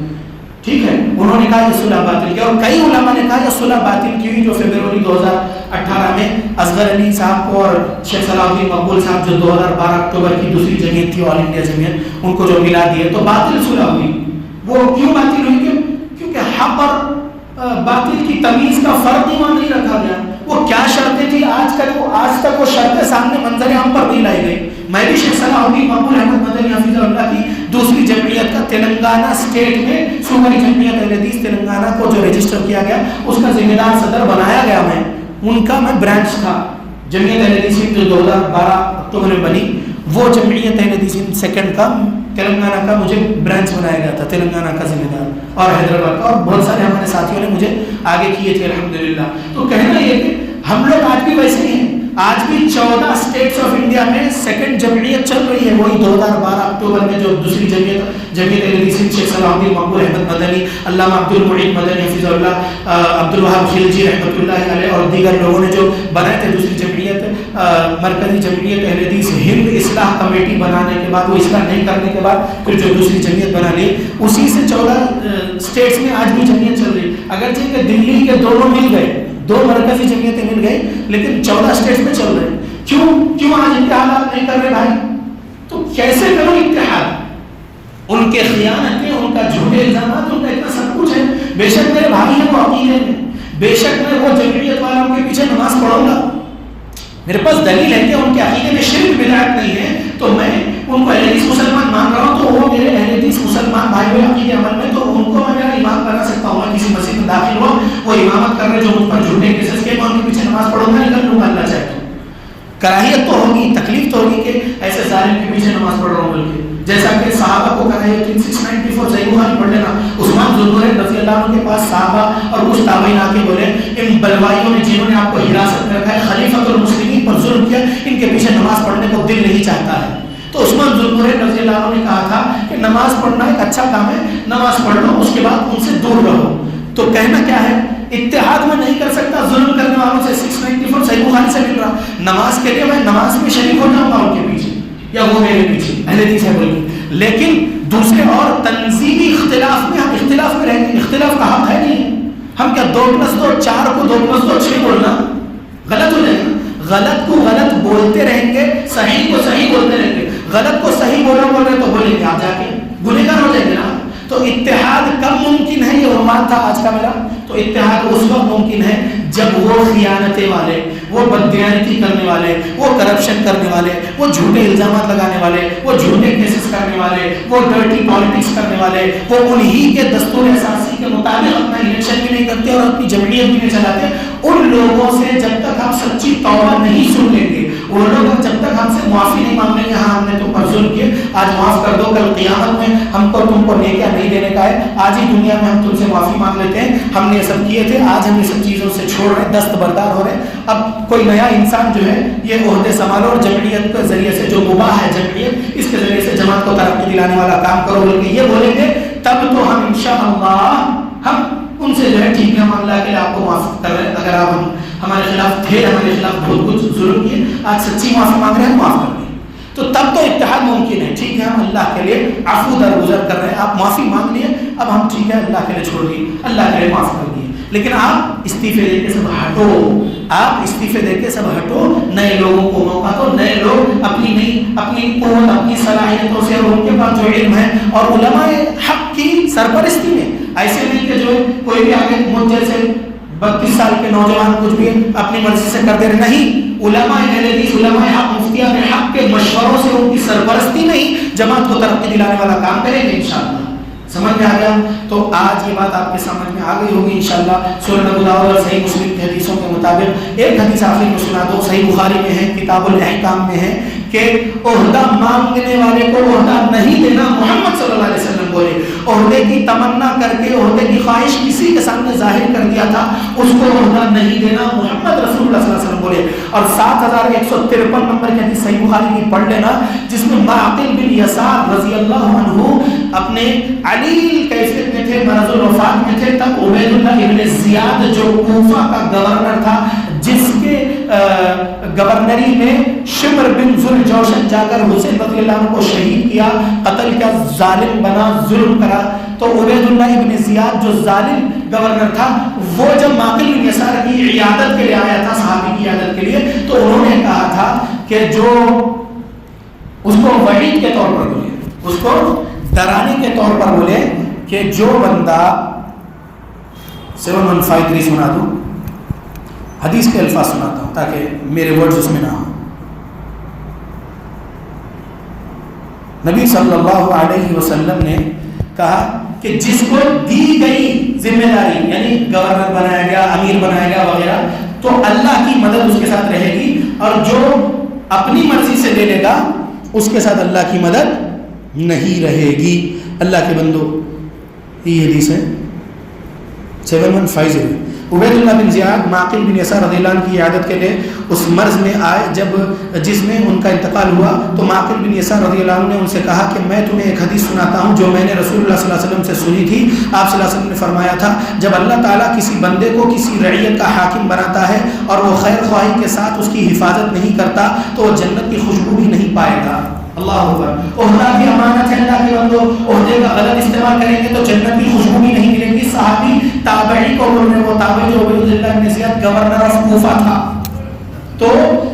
ٹھیک ہے، انہوں نے کہا یہ صلح باطل کی، اور کئی علماء نے کہا یہ صلح باطل کی ہوئی جو فروری 2018 میں اصغر علی صاحب کو اور شیخ صلاح الدین مقبول صاحب جو 2012 اکتوبر کی دوسری جمعیت تھی آل انڈیا جمعیت، ان کو جو ملا دیے تو باطل صلح ہوئی۔ وہ کیوں باطل ہوئی؟ کیونکہ حق اور باطل کی تمیز کا فرق ہی وہاں نہیں رکھا گیا۔ وہ کیا شرطیں تھی آج تک وہ شرطیں سامنے منظر عام پر نہیں لائی گئی۔ میں بھی شیخ صلاح الدین مقبول احمد مدنی حفظہ اللہ کی دوسری جمعیت کا تلنگانہ اسٹیٹ میں صوبائی جمعیت اہل حدیث تلنگانہ کو جو رجسٹر کیا گیا اس کا ذمہ دار صدر بنایا گیا، میں ان کا میں برانچ تھا۔ جمعیت اہل حدیث جو 2012 اکتوبر میں بنی، وہ جمعیت اہل حدیث سیکنڈ کا تلنگانہ کا مجھے برانچ بنایا گیا تھا، تلنگانہ کا ذمہ دار، اور حیدرآباد کا، اور بہت سارے ہمارے ساتھیوں نے مجھے آگے کیے تھے الحمدللہ۔ تو کہنا یہ کہ ہم لوگ آج بھی ویسے ہی ہیں، آج بھی 14 اسٹیٹس آف انڈیا میں سیکنڈ جمعیت چل رہی ہے، وہی 2012 اکتوبر میں جو دوسری جمعیت اہل حدیث شیخ صلاح الدین مقبول احمد مدنی، علامہ عبد المعید مدنی حفظہ اللہ، عبد الوہاب خلجی رحمۃ اللہ علیہ اور دیگر لوگوں نے جو بنائے تھے دوسری جمعیت، مرکزی جمعیت اہل حدیث ہند اصلاح کمیٹی بنانے کے بعد، وہ اصلاح نہیں کرنے کے بعد پھر جو دوسری جمعیت بنا لی، اسی سے 14 اسٹیٹس میں آج بھی جمعیت چل رہی ہے۔ اگرچہ کہ دلی کے دونوں مل گئے، 2 مرکزی جمعیتیں مل گئی، لیکن 14 اسٹیٹس میں چل رہے ہیں۔ کیوں آج اتحاد نہیں کر رہے بھائی؟ تو کیسے کرو اتحاد؟ ان کے خیانتیں، ان کا جھوٹے الزامات، ان کا اتنا سب کچھ ہے۔ بے شک میرے بھائی ہیں وہ عقیدے میں، بے شک میں وہ جمعیت والوں کے پیچھے نماز پڑھوں گا، میرے پاس دلیل ہے کہ ان کے عقیدے میں شرک بدعت نہیں ہے، تو میں ان کو اہل حدیث مسلمان مان رہا ہوں، تو وہ میرے اہل حدیث مسلمان بھائی ہوئے عقیدے عمل میں، تو ان کو میں میرا امام بنا سکتا ہوں۔ میں کسی مسجد میں داخل ہوا، وہ امامت کر رہے جو مجھ پر جھوٹے کیسز کے، میں ان کے پیچھے نماز پڑھوں گا، نکل لوں گا اللہ چاہے تو۔ کراہیت تو ہوگی، تکلیف تو ہوگی کہ ایسے ظالم کے پیچھے نماز پڑھ رہا ہوں بلکہ جیسا کہ صحابہ کو کراہیت تھی۔ 694 صحیح بخاری پڑھ لینا، عثمان ذوالنورین رضی اللہ عنہ کے پاس صحابہ اور کچھ تابعین آ کے بولے ان بلوائیوں نے جنہوں نے آپ کو حراست میں رکھا ہے، خلیفۃ المسلمین پر ظلم کیا، ان کے پیچھے نماز پڑھنے کو دل نہیں چاہتا ہے۔ تو عثمان ذوالنورین رضی اللہ عنہ نے کہا تھا کہ نماز پڑھنا ایک اچھا کام ہے، نماز پڑھ لو، اس کے بعد ان سے دور رہو۔ تو کہنا کیا ہے؟ اتحاد میں نہیں کر سکتا ظلم کرنے والوں سے۔ 694 صحیح بخاری سے مل رہا، نماز کے لیے میں نماز میں شریک ہو جاؤں گا ان کے پیچھے یا وہ میرے پیچھے، اہل حدیث ہے بول کے، لیکن دوسرے اور تنظیمی اختلاف میں ہم اختلاف میں رہیں گے، اختلاف کا حق ہے نہیں۔ ہم کیا 2+2 4 کو 2+2 6 بولنا غلط ہو جائے گا؟ غلط کو غلط بولتے رہیں گے، صحیح کو صحیح بولتے رہیں گے۔ غلط کو صحیح بول رہے تو بولیں گے آپ جا کے گنہگار ہو جائیں گے نا۔ تو اتحاد کب ممکن ہے؟ یہ عنوان تھا آج کا میرا۔ تو اتحاد اس وقت ممکن ہے جب وہ خیانتیں والے، وہ بددیانتی کرنے والے، وہ کرپشن کرنے والے، وہ جھوٹے الزامات لگانے والے، وہ جھوٹے کیسز کرنے والے، وہ ڈرٹی پالیٹکس کرنے والے، وہ انہی کے دستور اساسی کے مطابق اپنا الیکشن بھی نہیں کرتے اور اپنی جمعیت بھی نہیں چلاتے، ان لوگوں سے جب تک ہم سچی توبہ نہیں سن لیں گے، وہ لوگ جب تک ہم سے معافی نہیں مانگ لیں گے، ہاں ہم نے تم پر ظلم کیے، آج معاف کر دو، کل قیامت میں ہم کو تم کو نیکیاں نہیں دینے کا ہے، آج ہی دنیا میں ہم تم سے معافی مانگ لیتے ہیں، ہم نے یہ سب کیے تھے، آج ہم یہ سب چیزوں سے چھوڑ رہے ہیں، دستبردار ہو رہے ہیں۔ اب کوئی نیا انسان جو ہے یہ عہدے سنبھالو اور جمعیت کے ذریعے سے جو مباح ہے جمعیت، اس کے ذریعے سے جماعت کو ترقی دلانے والا کام کرو بول کے یہ بولیں گے، تب تو ہم انشاءاللہ ہم ان سے جو ہے ٹھیک ہے، ہم اللہ کے لیے آپ کو معاف کر رہے ہیں، اگر آپ ہمارے خلاف تھے، ہمارے خلاف بہت کچھ ظلم کیے، آج سچی معافی مانگ رہے ہیں، معاف کر دیں، تو تب تو اتحاد ممکن ہے۔ ٹھیک ہے، ہم اللہ کے لیے عفو درگزر کر رہے ہیں، آپ معافی مانگ لیے، اب ہم ٹھیک ہے اللہ کے لیے چھوڑ دیے، اللہ کے لیے معاف کر دیے، لیکن آپ استعفے دے کے سب ہٹو، آپ استعفے دے کے سب ہٹو، نئے لوگوں کو موقع دو، نئے لوگ اپنی قوت، اپنی صلاحیتوں سے اور ان کے پاس جو علم ہے اور علماء حق کی سرپرستی میں، ایسے نہیں کہ جو کوئی بھی آگے مجھ جیسے 32 سال کے نوجوان کچھ بھی اپنی مرضی سے کر دے رہے، نہیں، علماء اہل حدیث، علماء حق، مفتیان حق کے مشوروں سے، ان کی سرپرستی میں ہی جماعت کو ترقی دلانے والا کام کریں گے انشاءاللہ۔ سمجھ میں آ گیا؟ تو آج یہ بات آپ کے سمجھ میں آ گئی ہوگی انشاءاللہ۔ سنن ابو داؤد اور صحیح مسلم کی حدیثوں کے مطابق ایک حدیث آخری میں سنا دو، صحیح بخاری میں ہے، کتاب الاحکام میں ہے کہ عہدہ مانگنے والے کو عہدہ نہیں دینا، محمد صلی اللہ علیہ وسلم بولے، عہدے کی تمنا کر کے عہدے کی خواہش کسی کے سامنے ظاہر کر دیا تھا، اس کو عہدہ نہیں دینا، محمد رسول اللہ صلی اللہ علیہ وسلم بولے۔ اور 7153 نمبر کی حدیث صحیح بخاری کی پڑھ لینا، جس میں معقل بن یسار رضی اللہ عنہ اپنے علیل کیفیت میں تھے، مرض الوفات میں تھے، تب عبید اللہ ابن زیاد جو کوفہ کا گورنر تھا، جس کے گورنری میں شمر بن ذوالجوشن جا کر حسین رضی اللہ عنہ کو شہید کیا، قتل کیا، ظالم بنا، ظلم کرا، تو عبید اللہ ابن زیاد جو ظالم گورنر تھا، وہ جب معقل بن یسار کی عیادت کے لیے آیا تھا، صحابی کی عیادت کے لیے، تو انہوں نے کہا تھا کہ جو اس کو وعید کے طور پر بولے، اس کو ڈرانے کے طور پر بولے کہ جو بندہ 7153 سنا دوں، حدیث کے الفاظ سناتا ہوں تاکہ میرے ورڈز اس میں نہ ہوں۔ نبی صلی اللہ علیہ وسلم نے کہا کہ جس کو دی گئی ذمہ داری، یعنی گورنر بنایا گیا، امیر بنایا گیا وغیرہ، تو اللہ کی مدد اس کے ساتھ رہے گی، اور جو اپنی مرضی سے لے لے گا اس کے ساتھ اللہ کی مدد نہیں رہے گی۔ اللہ کے بندو، یہ حدیث ہے 7150، عبید اللہ بن زیاد معقل بن یسار رضی اللہ عنہ کی عیادت کے لیے اس مرض میں آئے، جس میں ان کا انتقال ہوا، تو معقل بن یسار رضی اللہ عنہ نے ان سے کہا کہ میں تمہیں ایک حدیث سناتا ہوں جو میں نے رسول اللہ صلی اللہ علیہ وسلم سے سنی تھی۔ آپ صلی اللہ علیہ وسلم نے فرمایا تھا جب اللہ تعالیٰ کسی بندے کو کسی رعیت کا حاکم بناتا ہے اور وہ خیر خواہی کے ساتھ اس کی حفاظت نہیں کرتا تو وہ جنت کی خوشبو بھی نہیں پائے گا۔ اللہ اکبر۔ عہدہ کی امانت ہے اللہ کے بندو، عہدے کا غلط استعمال کریں گے تو جنت کی خوشبو بھی نہیں ملے گی۔ صحابی تابعی کو بول رہے، وہ تابعی جو عبید اللہ بن زیاد گورنر آف کوفہ تھا۔ تو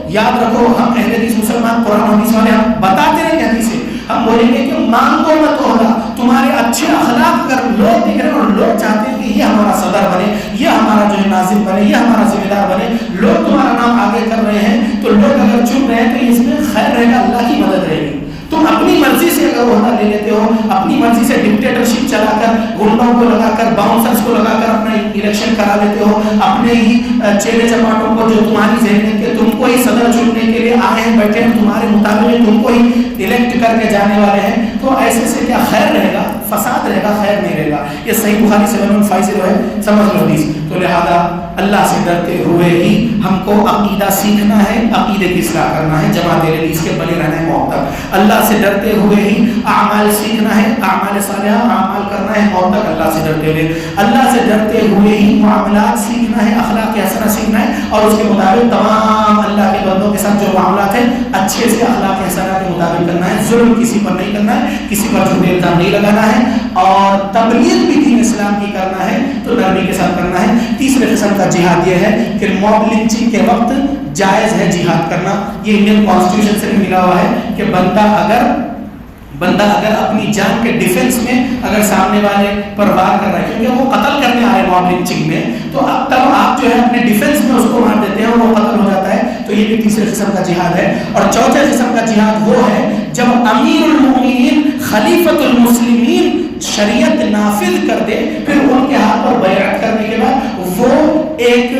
یاد رکھو ہم اہل حدیث مسلمان قرآن حدیث والے ہم بتاتے رہیں گے حدیث سے، ہم بولیں گے کہ مانگو مت عہدہ، تمہارے اچھے اخلاق اگر لوگ دیکھ رہے ہیں اور لوگ چاہتے ہیں کہ یہ ہمارا صدر بنے، یہ ہمارا جو ہے ناظم بنے، یہ ہمارا ذمہ دار بنے، لوگ تمہارا نام آگے کر رہے ہیں تو لوگ اگر چن رہے ہیں تو اس میں خیر رہے گا، اللہ کی مدد رہے گی۔ تم اپنی مرضی سے اگر عہدہ لے لیتے ہو، اپنی مرضی سے ڈکٹیٹرشپ چلا کر، گنڈوں کو لگا کر، باؤنسرز کو لگا کر اپنا الیکشن کرا لیتے ہو، اپنے ہی چیلے چپاٹوں کو جو تمہاری ذہن ہے کہ تم کو ہی صدر چننے کے لیے آئے ہیں، بیٹھے ہیں، تمہارے مطابق تم کو ہی الیکٹ کر کے جانے والے ہیں، تو ایسے سے کیا خیر رہے گا؟ فساد رہے گا، خیر نہیں رہے گا۔ یہ صحیح بخاری 750 ہے، سمجھ لو حدیث۔ تو لہذا اللہ سے ڈرتے ہوئے ہی ہم کو عقیدہ سیکھنا ہے، عقیدے کی اصلاح کرنا ہے، جماعت حدیث کے بنے رہنا ہے موت تک۔ اللہ سے ڈرتے ہوئے ہی اعمال سیکھنا ہے، اعمال صالحہ اعمال کرنا ہے موت تک اللہ سے ڈرتے ہوئے۔ اللہ سے ڈرتے ہوئے ہی معاملات سیکھنا ہے، اخلاق حسنہ سیکھنا ہے اور اس کے مطابق تمام اللہ کے بندوں کے ساتھ جو معاملات ہیں اچھے سے اخلاق حسنہ کے مطابق کرنا ہے، ظلم کسی پر نہیں کرنا ہے، کسی پر جھوٹے الزام نہیں لگانا ہے، اور تبلیغ بھی دین اسلام کی کرنا ہے تو نرمی کے ساتھ کرنا ہے۔ تیسرے قسم کا جہاد یہ ہے کہ موب لنچنگ کے وقت جائز ہے جہاد کرنا۔ یہ انڈین کانسٹیٹیوشن سے بھی ملا ہوا ہے کہ بندہ اگر اپنی جان کے ڈیفنس میں اگر سامنے والے پر وار کر رہا ہے، کیونکہ وہ قتل کرنے آئے موب لنچنگ میں، تو اب تب آپ جو ہے اپنے ڈیفنس میں اس کو مار دیتے ہیں اور وہ قتل ہو جاتا ہے، تو یہ بھی تیسرے قسم کا جہاد ہے۔ اور چوتھے قسم کا جہاد وہ ہے جب امیر المؤمنین خلیفۃ المسلمین شریعت نافذ کر دے، پھر ان کے ہاتھ پر بیعت کرنے کے بعد وہ ایک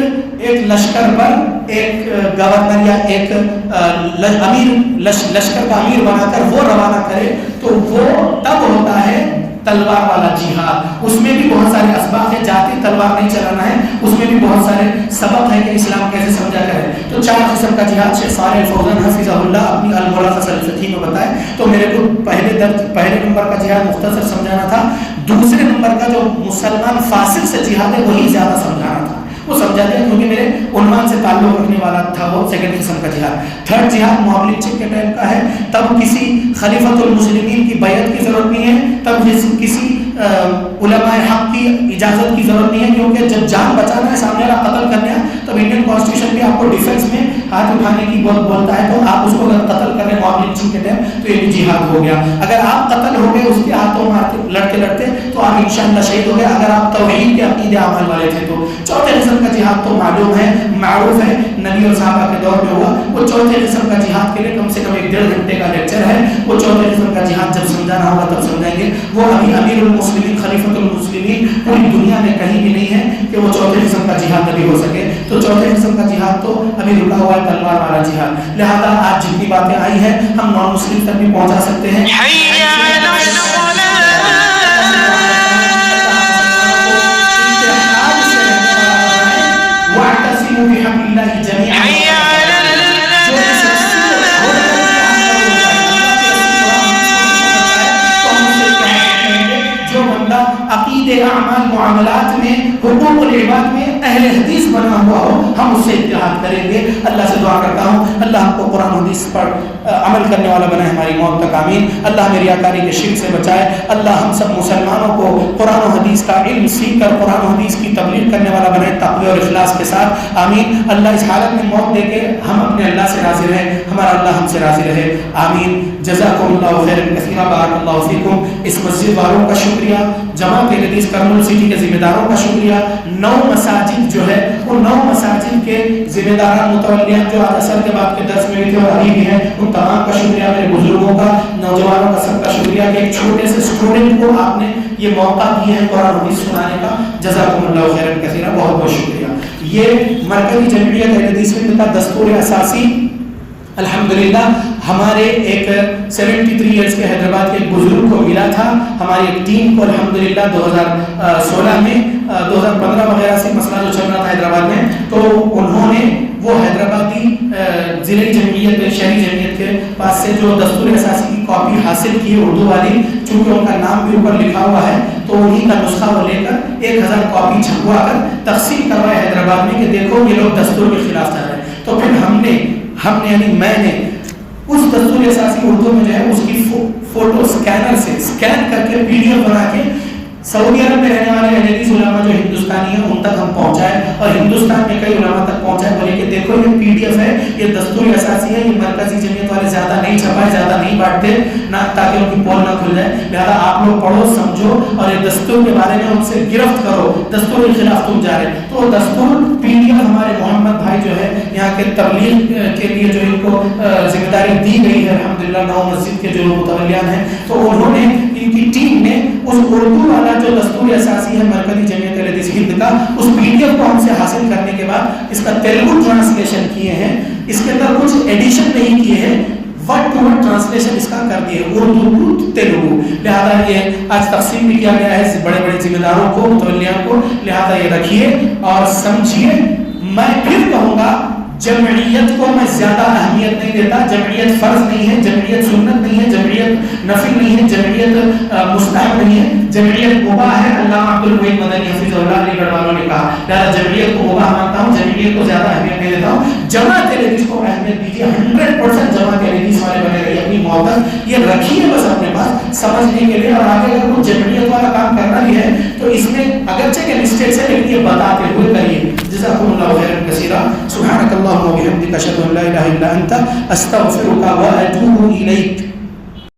لشکر پر ایک گورنر یا ایک امیر لشکر کا امیر بنا کر وہ روانہ کرے، تو وہ تب ہوتا ہے تلوار والا جہاد۔ اس میں بھی بہت سارے اسباب ہیں، جاتی تلوار نہیں چلانا ہے، اس میں بھی بہت سارے سبق ہیں کہ اسلام کیسے سمجھا کرے۔ تو 4 قسم کا جہاد شیخ صالح الفوزان حفظہ اللہ اپنی الملخص الفقہی میں بتائے۔ تو میرے کو پہلے نمبر کا جہاد مختصر سمجھانا تھا، دوسرے نمبر کا جو مسلمان فاسق سے جہاد ہے وہی زیادہ سمجھانا تھا، وہ سمجھا دیا کیونکہ میرے عنوان سے تعلق رکھنے والا تھا وہ سیکنڈ قسم کا جہاد۔ تھرڈ جہاد معاملے چک کے ٹائم کا ہے، تب کسی خلیفۃ المسلمین کی بیعت کی ضرورت نہیں ہے، تب کسی علماء حق کی اجازت کی ضرورت نہیں ہے، کیونکہ جب جان بچانا ہے، سامنے والا قتل کرنا ہے، تب انڈین کانسٹیٹیوشن بھی آپ کو ڈیفنس میں ہاتھ اٹھانے کی بولتا ہے، تو آپ اس کو اگر قتل کر رہے ہیں معاملے چک کے ٹائم تو یہ بھی جہاد ہو گیا۔ اگر آپ قتل ہو گئے اس کے ہاتھوں مارتے لڑتے تو آپ انشاءاللہ شہید ہو گئے، اگر آپ توحید کے عقیدے عمل والے تھے تو۔ چوتھے قسم کا جہاد تو معلوم ہے، معروف ہے، نبی اور صحابہ کے دور میں ہوا۔ وہ چوتھے قسم کا جہاد کے لیے کم سے کم 1.5 گھنٹے کا لیکچر ہے، وہ چوتھے قسم کا جہاد جب سمجھانا ہوگا تب سمجھائیں گے۔ وہ ابھی امیر المسلمین خلیفۃ المسلمین پوری دنیا میں کہیں بھی نہیں ہے کہ وہ چوتھے قسم کا جہاد ابھی ہو سکے، تو چوتھے قسم کا جہاد تو ابھی رکا ہوا ہے، تلوار والا جہاد۔ لہذا آج جتنی باتیں آئی ہیں ہم نان مسلم تک بھی پہنچا سکتے ہیں۔ عقیدے اعمال معاملات میں حقوق العباد میں اہل حدیث بنا ہوا ہو، ہم اس سے اتحاد کریں گے۔ اللہ سے دعا کرتا ہوں اللہ ہم کو قرآن حدیث پر عمل کرنے والا بنائے ہماری موت تک، آمین۔ اللہ ہمیں ریاکاری کے شرک سے بچائے، اللہ ہم سب مسلمانوں کو قرآن و حدیث کا علم سیکھ کر قرآن و حدیث کی تبلیغ کرنے والا بنائے تقوی اور اخلاص کے ساتھ، آمین۔ اللہ اس حالت میں موت دے کے ہم اپنے اللہ سے راضی رہیں، ہمارا اللہ ہم سے راضی رہے، آمین۔ جزاکم اللہ خیرا کثیرا، بارک اللہ فیکم۔ اس مسجد والوں کا شکریہ، جماعت حدیث کرنول سٹی کے ذمہ داروں کا شکریہ، 9 مساجد جو ہے وہ 9 مساجد کے ذمہ داران متولیان جو آج اثر کے بعد کے درس میں بھی تھے اور ابھی بھی ہیں، ان تمام کا شکریہ، میرے بزرگوں کا، نوجوانوں کا، سب کا شکریہ کہ ایک چھوٹے سے اسٹوڈنٹ کو آپ نے یہ موقع دیا ہے قرآن حدیث سنانے کا، جزاکم اللہ خیرا کثیرا، بہت بہت شکریہ۔ یہ مرکزی جمعیت اہل حدیث کا دستور اساسی الحمدللہ ہمارے ایک 73 ایئرس کے حیدرآباد کے ایک بزرگ کو ملا تھا، ہماری ایک ٹیم کو الحمدللہ 2016 میں 2015 وغیرہ سے مسئلہ جو چل رہا تھا حیدرآباد میں. تو انہوں نے وہ حیدرآبادی ضلعی جمعیت شہری جمعیت کے پاس سے جو دستور اساسی کی کاپی حاصل کی اردو والی، چونکہ ان کا نام بھی اوپر لکھا ہوا ہے تو انہی کا نسخہ وہ لے کر 1000 کاپی چھپوا کر تقسیم کروائے حیدرآباد میں کہ دیکھو یہ لوگ دستور کے خلاف چل رہے ہیں. تو پھر ہم نے یعنی میں نے اس دستور اساسی اردو میں جو ہے اس کی فوٹو اسکینر سے اسکین کر کے PDF بنا کے سعودی عرب میں رہنے والے حدیث علماء جو ہندوستانی ہیں ان تک ہم پہنچائے، اور ہندوستان میں کئی علماء تک پہنچائے، بولے کہ دیکھو یہ PDF ہے، یہ دستور اساسی ہے، یہ مرکزی جمعیت والے زیادہ نہیں چھپائے، زیادہ نہیں بانٹتے نہ، تاکہ ان کی پول نہ کھل جائے، لہٰذا آپ لوگ پڑھو سمجھو اور یہ دستور کے بارے میں ان سے گرفت کرو، دستور کے خلاف تم جا رہے. تو دستور PDF ہمارے محمد بھائی جو ہے یہاں کے تبلیغ کے لیے جو ان کو ذمہ داری دی گئی ہے الحمدللہ، نو مسجد کے جو متولیان ہیں، تو انہوں نے ان کی ٹیم نے اس اردو والا جو دستور اساسی ہے مرکزی جمعیت اہل حدیث ہند کا، اس PDF کو ہم سے حاصل کرنے کے بعد اس کا تیلگو ٹرانسلیشن کیے ہیں، اس کے اندر کچھ ایڈیشن نہیں کیے ہیں، ورڈ ٹو ورڈ ٹرانسلیشن اس کا کر دیے اردو ٹو تیلگو. لہذا یہ آج تقسیم بھی کیا گیا ہے بڑے بڑے ذمہ داروں کو، متولیان کو، لہذا یہ رکھیے اور سمجھیے. میں پھر کہوں گا جمعیت کو میں زیادہ اہمیت نہیں دیتا، جمعیت فرض نہیں ہے، جمعیت سنت نہیں ہے، جمعیت نفل نہیں ہے، جمعیت مستحب نہیں ہے، جمعیت مباح ہے. علامہ عبد الوہید مدنی حفظہ اللہ علی گڑھ والوں نے کہا، لہٰذا جمعیت کو مباح مانتا ہوں، جمعیت کو زیادہ اہمیت نہیں دیتا ہوں. جماعت اہل حدیث کو اہمیت دیجیے، 100% جماعت اہل حدیث والے بنے رہیے، اپنی محبت یہ رکھیے بس اپنے پاس سمجھنے کے لیے. اور آگے اگر کچھ جمعیت والا کام کرنا بھی ہے تو اس میں اگرچہ کہ مسٹیکس ہے لیکن یہ بتاتے ہوئے کریے. جزاکم اللہ خیرا کثیرا. سبحانک اللہم و بحمدک اشہد ان لا الہ الا انت استغفرک و اتوب الیک.